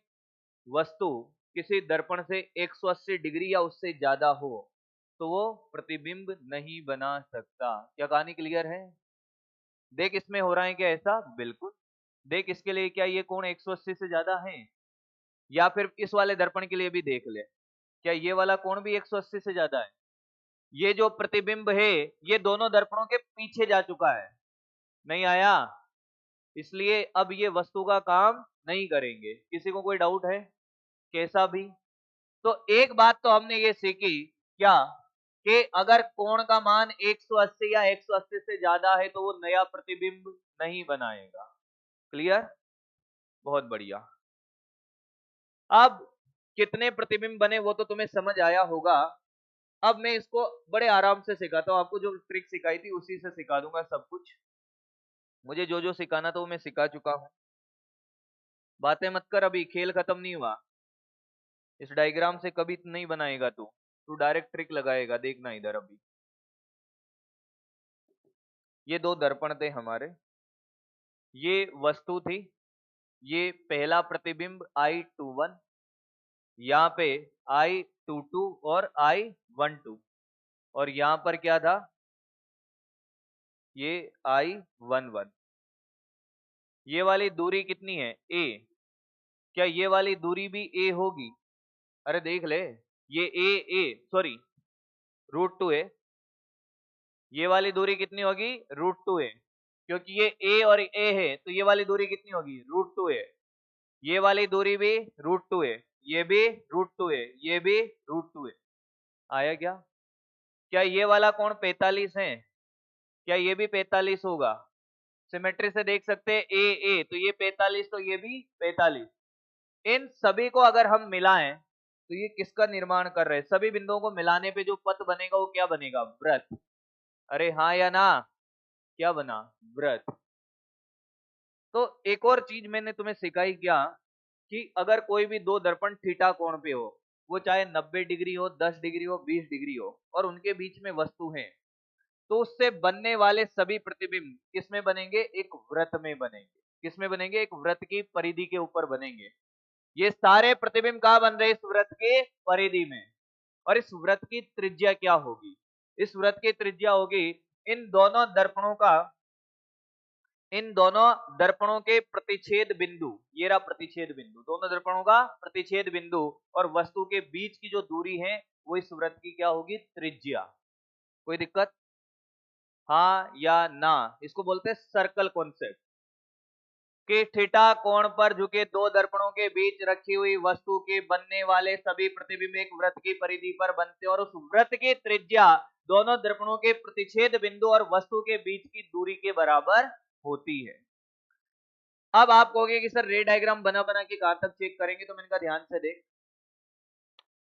वस्तु किसी दर्पण से 180 डिग्री या उससे ज्यादा हो तो वो प्रतिबिंब नहीं बना सकता। क्या कहानी क्लियर है? देख इसमें हो रहा है क्या ऐसा? बिल्कुल। देख इसके लिए क्या ये कोण 180 से ज्यादा है? या फिर इस वाले दर्पण के लिए भी देख ले, क्या ये वाला कोण भी 180 से ज्यादा है? ये जो प्रतिबिंब है ये दोनों दर्पणों के पीछे जा चुका है। नहीं आया? इसलिए अब ये वस्तु का काम नहीं करेंगे। किसी को कोई डाउट है? कैसा भी? तो एक बात तो हमने ये सीखी, क्या? कि अगर कोण का मान 180 या 180 से ज्यादा है तो वो नया प्रतिबिंब नहीं बनाएगा। क्लियर? बहुत बढ़िया। अब कितने प्रतिबिंब बने वो तो तुम्हें समझ आया होगा। अब मैं इसको बड़े आराम से सिखाता हूं, आपको जो ट्रिक सिखाई थी उसी से सिखा दूंगा सब कुछ। मुझे जो जो सिखाना था वो मैं सिखा चुका हूं। बातें मत कर, अभी खेल खत्म नहीं हुआ। इस डायग्राम से कभी नहीं बनाएगा तू, तू डायरेक्ट ट्रिक लगाएगा, देखना इधर। अभी ये दो दर्पण थे हमारे, ये वस्तु थी, ये पहला प्रतिबिंब I21, यहाँ पे I22 और I12, और यहाँ पर क्या था? ये I11। ये वाली दूरी कितनी है? A। क्या ये वाली दूरी भी A होगी? अरे देख ले, ये A, A सॉरी √2 है, ये वाली दूरी कितनी होगी, √2a, क्योंकि ये a और a है तो ये वाली दूरी कितनी होगी, √2a। ये वाली दूरी भी √2a, ये भी √2a, ये भी √2a। आया क्या? क्या ये वाला कोण 45 है? क्या ये भी 45 होगा? सिमेट्री से देख सकते हैं ए ए, तो ये 45 तो ये भी 45। इन सभी को अगर हम मिलाएं तो ये किसका निर्माण कर रहे हैं? सभी बिंदुओं को मिलाने पे जो पथ बनेगा वो क्या बनेगा, वृत्त। अरे हाँ या ना, क्या बना, वृत्त। तो एक और चीज मैंने तुम्हें सिखाई क्या, कि अगर कोई भी दो दर्पण थीटा कोण पे हो, वो चाहे 90 डिग्री हो, 10 डिग्री हो, 20 डिग्री हो, और उनके बीच में वस्तु है, तो उससे बनने वाले सभी प्रतिबिंब किसमें बनेंगे, एक वृत्त में बनेंगे। किसमें बनेंगे, एक वृत्त की परिधि के ऊपर बनेंगे। ये सारे प्रतिबिंब कहां बन रहे हैं, इस वृत्त के परिधि में। और इस वृत्त की त्रिज्या क्या होगी, इस वृत्त की त्रिज्या होगी इन दोनों दर्पणों के प्रतिच्छेद बिंदु, ये रहा प्रतिच्छेद बिंदु, दोनों दर्पणों का प्रतिच्छेद बिंदु और वस्तु के बीच की जो दूरी है वो इस वृत्त की क्या होगी, त्रिज्या। कोई दिक्कत, हाँ या ना? इसको बोलते हैं सर्कल कॉन्सेप्ट, कि थीटा कोण पर झुके दो दर्पणों के बीच रखी हुई वस्तु के बनने वाले सभी प्रतिबिंब एक वृत्त की परिधि पर बनते हैं और उस वृत्त की त्रिज्या दोनों दर्पणों के प्रतिच्छेद बिंदु और वस्तु के बीच की दूरी के बराबर होती है। अब आप कहोगे कि सर रे डायग्राम बना बना के कहां तक चेक करेंगे, तो मैंने कहा ध्यान से देख,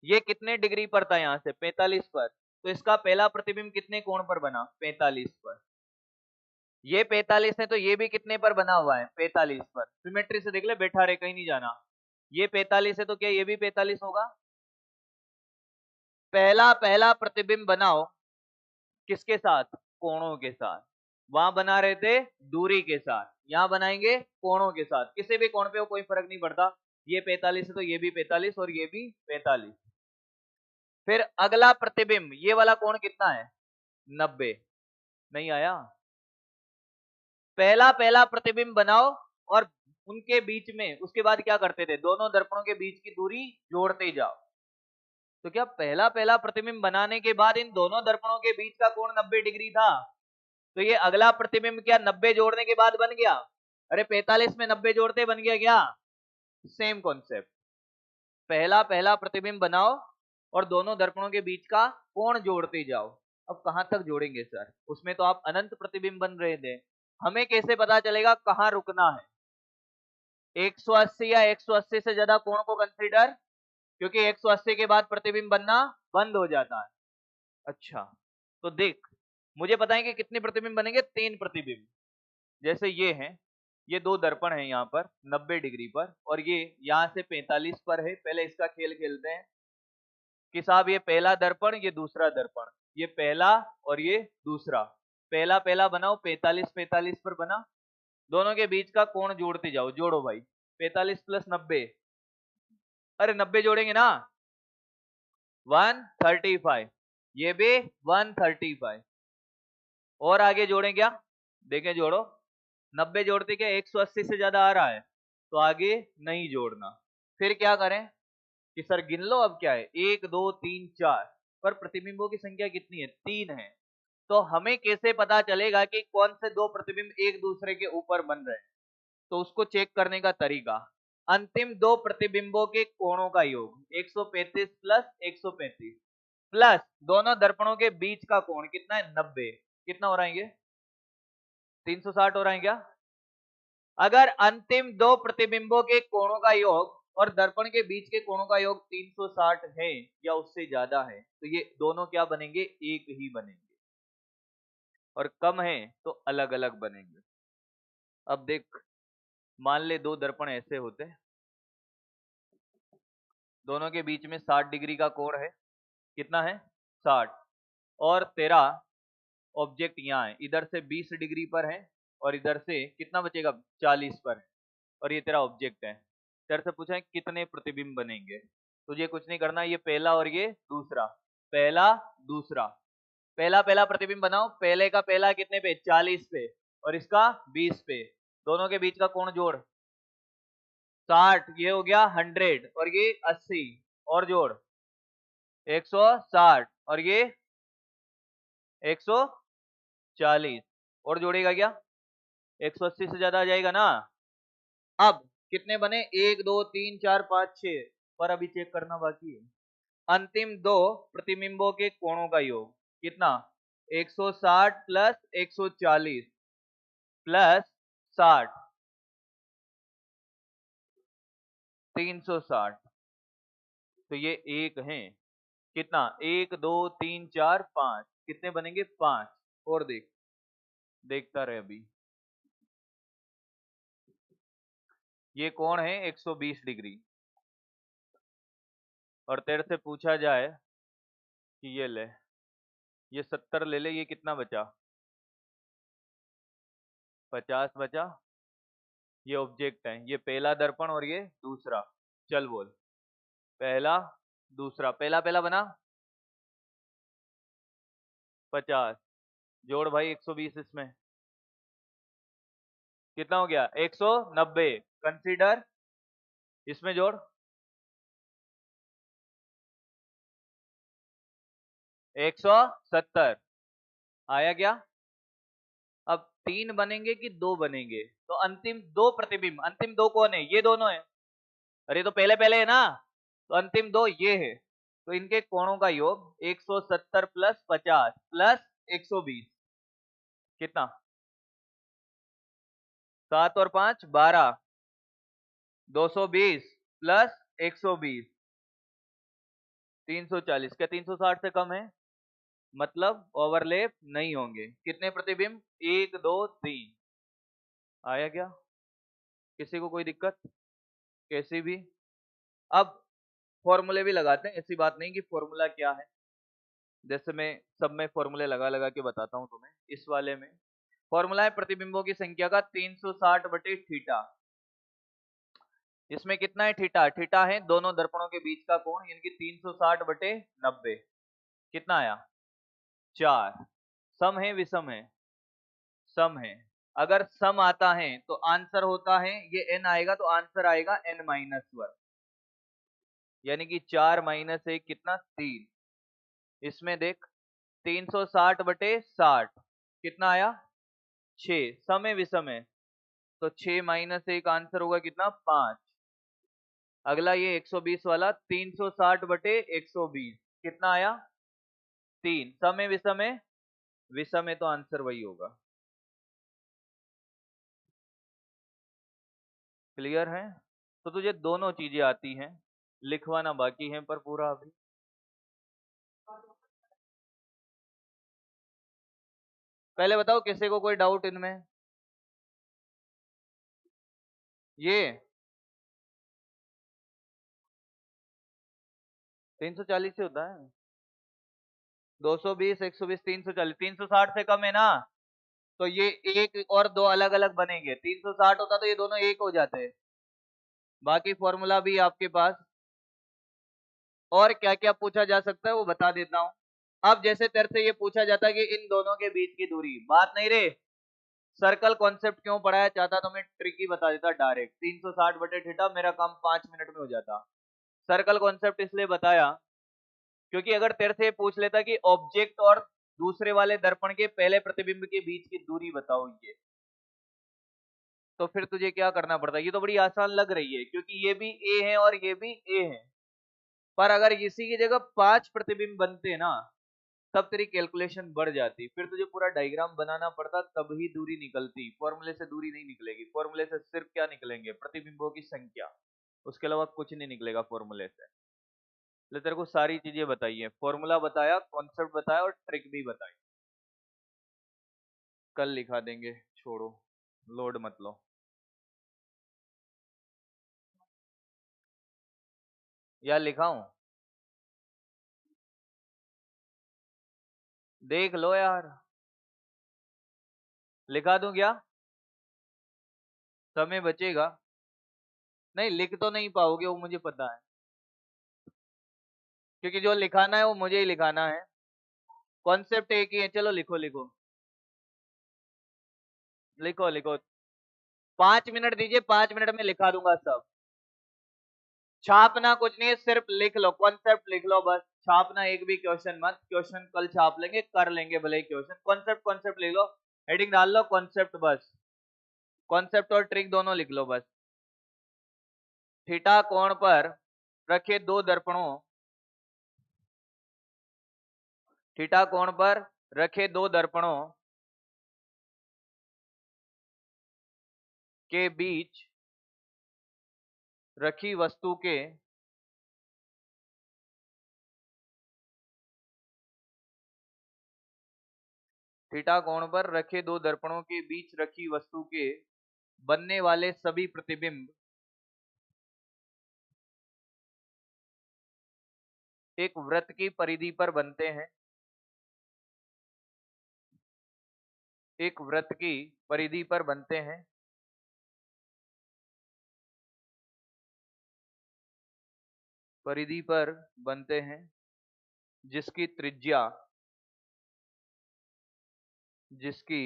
ये कितने डिग्री पर था, यहां से 45 पर, तो इसका पहला प्रतिबिंब कितने कोण पर बना, 45 पर। ये 45 है तो ये भी कितने पर बना हुआ है, 45 पर। सिमेट्री से देख ले, बैठा रहे, कहीं नहीं जाना। ये 45 है तो क्या ये भी 45 होगा? पहला पहला प्रतिबिंब बनाओ किसके साथ, कोणों के साथ। वहां बना रहे थे दूरी के साथ, यहां बनाएंगे कोणों के साथ। किसी भी कोण पे हो कोई फर्क नहीं पड़ता, ये 45 है तो ये भी 45 और ये भी 45। फिर अगला प्रतिबिंब, ये वाला कोण कितना है, 90। नहीं आया? पहला पहला प्रतिबिंब बनाओ और उनके बीच में, उसके बाद क्या करते थे, दोनों दर्पणों के बीच की दूरी जोड़ते जाओ। तो क्या पहला पहला प्रतिबिंब बनाने के बाद इन दोनों दर्पणों के बीच का कोण 90 डिग्री था, तो ये अगला प्रतिबिंब क्या 90 जोड़ने के बाद बन गया? अरे 45 में 90 जोड़ते बन गया क्या? सेम कॉन्सेप्ट, पहला पहला प्रतिबिंब बनाओ और दोनों दर्पणों के बीच का कोण जोड़ते जाओ। अब कहां तक जोड़ेंगे सर, उसमें तो आप अनंत प्रतिबिंब बन रहे थे, हमें कैसे पता चलेगा कहां रुकना है? 180 या 180 से ज्यादा कोण को कंसीडर, क्योंकि 180 के बाद प्रतिबिंब बनना बंद हो जाता है। अच्छा, तो देख, मुझे पता है कि कितने प्रतिबिंब बनेंगे, 3 प्रतिबिंब। जैसे ये हैं, ये दो दर्पण हैं यहाँ पर 90 डिग्री पर, और ये यहाँ से 45 पर है। पहले इसका खेल खेलते हैं कि साहब ये पहला दर्पण, ये दूसरा दर्पण, ये पहला और ये दूसरा। पहला पहला बनाओ, 45 45 पर बना, दोनों के बीच का कोण जोड़ते जाओ। जोड़ो भाई, 45 प्लस 90, अरे 90 जोड़ेंगे ना, 135, ये भी 135। और आगे जोड़ें क्या, देखें, जोड़ो, 90 जोड़ते क्या 180 से ज्यादा आ रहा है, तो आगे नहीं जोड़ना। फिर क्या करें कि सर गिन लो, अब क्या है, 1 2 3 4, पर प्रतिबिंबों की संख्या कितनी है, 3 है। तो हमें कैसे पता चलेगा कि कौन से दो प्रतिबिंब एक दूसरे के ऊपर बन रहे हैं? तो उसको चेक करने का तरीका, अंतिम दो प्रतिबिंबों के कोणों का योग, 135 प्लस 135 प्लस दोनों दर्पणों के बीच का कोण कितना है, 90। कितना हो रहा है ये, 360 हो रहा है क्या? अगर अंतिम दो प्रतिबिंबों के कोणों का योग और दर्पण के बीच के कोणों का योग 360 है या उससे ज्यादा है, तो ये दोनों क्या बनेंगे, एक ही बनेंगे, और कम है तो अलग अलग बनेंगे। अब देख, मान ले दो दर्पण ऐसे होते हैं, दोनों के बीच में 60 डिग्री का कोण है। कितना है, 60। और तेरा ऑब्जेक्ट यहाँ है, इधर से 20 डिग्री पर है और इधर से कितना बचेगा, 40 पर है, और ये तेरा ऑब्जेक्ट है। तेरे से पूछा है कितने प्रतिबिंब बनेंगे, तुझे कुछ नहीं करना, ये पहला और ये दूसरा, पहला दूसरा, पहला पहला प्रतिबिंब बनाओ। पहले का पहला कितने पे, 40 पे, और इसका 20 पे, दोनों के बीच का कोण जोड़, 60, ये हो गया 100, और ये 80, और जोड़ 160, और ये 100, 40 और जोड़ेगा क्या, 180 से ज्यादा आ जाएगा ना। अब कितने बने, 1 2 3 4 5 6, पर अभी चेक करना बाकी है। अंतिम दो प्रतिबिंबों के कोणों का योग कितना, 160 प्लस 140 प्लस 60, 360। तो ये एक है, कितना, 1 2 3 4 5, कितने बनेंगे, 5। और देखता रहे अभी। ये कोण है 120 डिग्री, और तेरे से पूछा जाए कि ये ले, ये 70 ले ले, ये कितना बचा, 50 बचा। ये ऑब्जेक्ट है, ये पहला दर्पण और ये दूसरा। चल बोल, पहला दूसरा, पहला पहला बना 50, जोड़ भाई 120, इसमें कितना हो गया, 190। कंसीडर, इसमें जोड़ 170, आया क्या। अब 3 बनेंगे कि 2 बनेंगे, तो अंतिम दो प्रतिबिंब, अंतिम दो कौन है, ये दोनों है। अरे तो पहले पहले है ना, तो अंतिम दो ये है। तो इनके कोणों का योग 170 प्लस 50 प्लस 120, कितना, 7 और 5 12, 220 प्लस 120, 340। क्या 360 से कम है, मतलब ओवरलैप नहीं होंगे। कितने प्रतिबिंब, 1 2 3। आया क्या, किसी को कोई दिक्कत, कैसी भी। अब फॉर्मूले भी लगाते हैं, ऐसी बात नहीं कि फॉर्मूला क्या है, जैसे मैं सब में फॉर्मूले लगा लगा के बताता हूं तुम्हें। इस वाले में फॉर्मूला है प्रतिबिंबों की संख्या का 360 बटे थीटा। इसमें कितना है, थीटा, थीटा है दोनों दर्पणों के बीच का कोण, यानी कि 360 बटे 90, कितना आया, 4। सम है विषम है, सम है। अगर सम आता है तो आंसर होता है, ये n आएगा तो आंसर आएगा n-1, यानी कि 4 माइनस 1 कितना, 3। इसमें देख 360 बटे 60 कितना आया, 6। सम है विषम है, तो 6 माइनस 1 आंसर होगा कितना, 5। अगला ये 120 वाला, 360 बटे 120 कितना आया, 3। सम है विषम है, विषम है तो आंसर वही होगा। क्लियर है। तो तुझे दोनों चीजें आती हैं, लिखवाना बाकी है पर पूरा अभी। पहले बताओ किसी को कोई डाउट इनमें, ये 340 से होता है, 220 120 340, 360 से कम है ना, तो ये एक और दो अलग अलग बनेंगे। 360 होता तो ये दोनों एक हो जाते। बाकी फॉर्मूला भी आपके पास, और क्या क्या पूछा जा सकता है वो बता देता हूं। अब जैसे तेरे से ये पूछा जाता है कि इन दोनों के बीच की दूरी, बात नहीं रे, सर्कल कॉन्सेप्ट क्यों पढ़ाया, चाहता तो मैं ट्रिकी बता देता डायरेक्ट, 360 बटे थीटा, मेरा काम 5 मिनट में हो जाता। सर्कल कॉन्सेप्ट इसलिए बताया क्योंकि अगर तेरे से पूछ लेता कि ऑब्जेक्ट और दूसरे वाले दर्पण के पहले प्रतिबिंब के बीच की दूरी बताओ, ये तो फिर तुझे क्या करना पड़ता। ये तो बड़ी आसान लग रही है क्योंकि ये भी ए है और ये भी ए है, पर अगर इसी की जगह 5 प्रतिबिंब बनते ना, तब तेरी कैलकुलेशन बढ़ जाती, फिर तुझे पूरा डायग्राम बनाना पड़ता, तब ही दूरी निकलती। फॉर्मूले से दूरी नहीं निकलेगी, फॉर्मूले से सिर्फ क्या निकलेंगे, प्रतिबिंबों की संख्या, उसके अलावा कुछ नहीं निकलेगा फॉर्मूले से। ले तेरे को सारी चीजें बताई है, फॉर्मूला बताया, कॉन्सेप्ट बताया और ट्रिक भी बताई। कल लिखा देंगे, छोड़ो, लोड मत लो। या लिखाऊं, देख लो यार, लिखा दूं क्या, समय बचेगा। नहीं लिख तो नहीं पाओगे, वो मुझे पता है, क्योंकि जो लिखाना है वो मुझे ही लिखाना है, कॉन्सेप्ट एक ही है। चलो लिखो लिखो लिखो लिखो, 5 मिनट दीजिए, 5 मिनट में लिखा दूंगा सब। छापना कुछ नहीं है, सिर्फ लिख लो, कॉन्सेप्ट लिख लो बस, छापना एक भी क्वेश्चन मत, क्वेश्चन कल छाप लेंगे, कर लेंगे भले क्वेश्चन, कॉन्सेप्ट कॉन्सेप्ट लिख लो, हेडिंग डाल लो कॉन्सेप्ट, बस कॉन्सेप्ट और ट्रिक दोनों लिख लो बस। थीटा कोण पर रखे दो दर्पणों, थीटा कोण पर रखे दो दर्पणों के बीच रखी वस्तु के थीटा कोण पर रखे दो दर्पणों के बीच रखी वस्तु के बनने वाले सभी प्रतिबिंब एक वृत्त की परिधि पर बनते हैं, एक वृत्त की परिधि पर बनते हैं, परिधि पर बनते हैं जिसकी त्रिज्या, जिसकी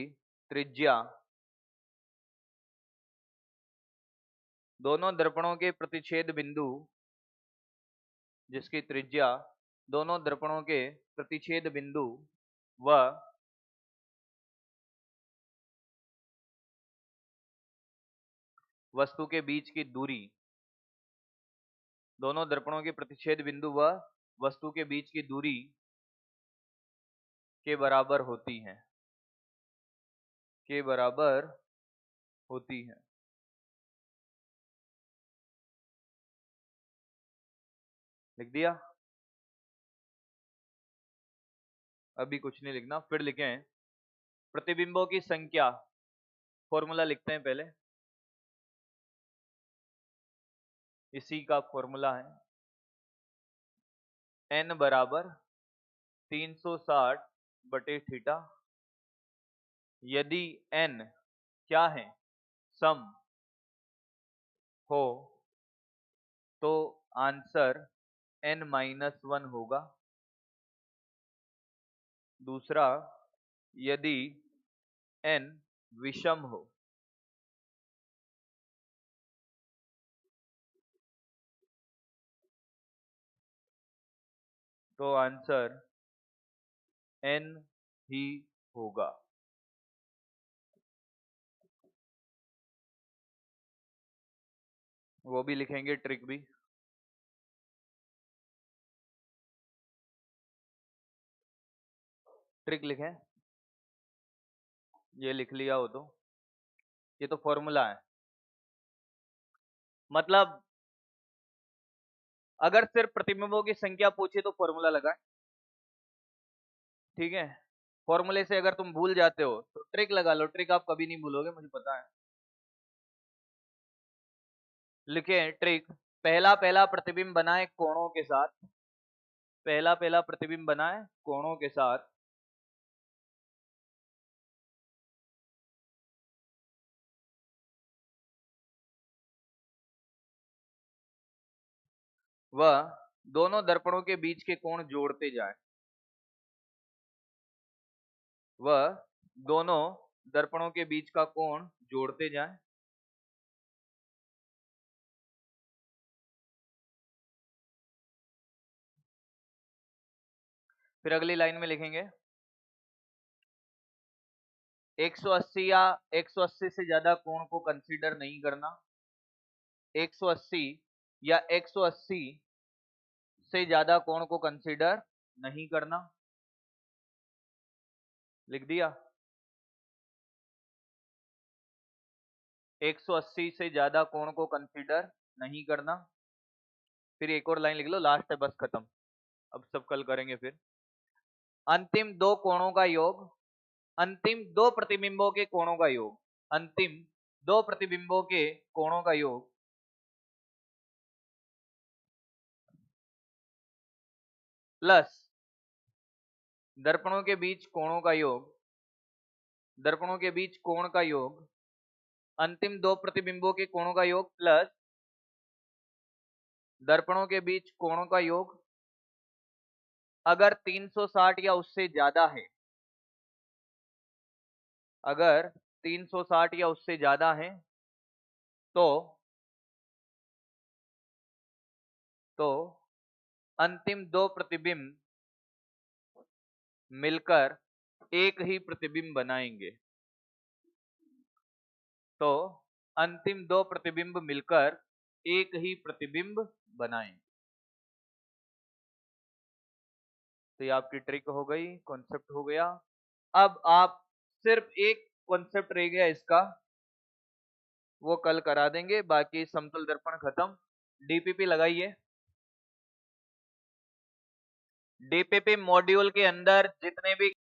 त्रिज्या दोनों दर्पणों के प्रतिच्छेद बिंदु, जिसकी त्रिज्या दोनों दर्पणों के प्रतिच्छेद बिंदु व वस्तु के बीच की दूरी, दोनों दर्पणों के प्रतिच्छेद बिंदु व वस्तु के बीच की दूरी के बराबर होती हैं, के बराबर होती हैं। लिख दिया? अभी कुछ नहीं लिखना, फिर लिखें प्रतिबिंबों की संख्या, फॉर्मूला लिखते हैं पहले, इसी का फॉर्मूला है n बराबर 360 बटे थीटा। यदि n क्या है, सम हो तो आंसर n-1 होगा। दूसरा, यदि n विषम हो तो आंसर n ही होगा। वो भी लिखेंगे, ट्रिक भी। ट्रिक लिखें, ये लिख लिया हो तो, ये तो फॉर्मूला है। मतलब अगर सिर्फ प्रतिबिंबों की संख्या पूछे तो फॉर्मूला लगाए, ठीक है। फॉर्मूले से अगर तुम भूल जाते हो तो ट्रिक लगा लो, ट्रिक आप कभी नहीं भूलोगे, मुझे पता है। लिखे ट्रिक, पहला पहला प्रतिबिंब बनाए कोणों के साथ, पहला पहला प्रतिबिंब बनाए कोणों के साथ, वह दोनों दर्पणों के बीच के कोण जोड़ते जाए, वह दोनों दर्पणों के बीच का कोण जोड़ते जाए। फिर अगली लाइन में लिखेंगे 180 या 180 से ज्यादा कोण को कंसीडर नहीं करना, 180 या 180 से ज्यादा कोण को कंसीडर नहीं करना। लिख दिया? 180 से ज्यादा कोण को कंसीडर नहीं करना। फिर एक और लाइन लिख लो, लास्ट है, बस खत्म, अब सब कल करेंगे। फिर अंतिम दो कोणों का योग, अंतिम दो प्रतिबिंबों के कोणों का योग, अंतिम दो प्रतिबिंबों के कोणों का योग प्लस दर्पणों के बीच कोणों का योग, दर्पणों के बीच कोण का योग, अंतिम दो प्रतिबिंबों के कोणों का योग प्लस दर्पणों के बीच कोणों का योग अगर 360 या उससे ज्यादा है, अगर 360 या उससे ज्यादा है तो तो अंतिम दो प्रतिबिंब मिलकर एक ही प्रतिबिंब बनाएंगे। तो अंतिम दो प्रतिबिंब मिलकर एक ही प्रतिबिंब बनाएंगे। तो ये आपकी ट्रिक हो गई, कॉन्सेप्ट हो गया। अब आप सिर्फ एक कॉन्सेप्ट रह गया इसका, वो कल करा देंगे, बाकी समतल दर्पण खत्म। डीपीपी लगाइए। डीपीपी मॉड्यूल के अंदर जितने भी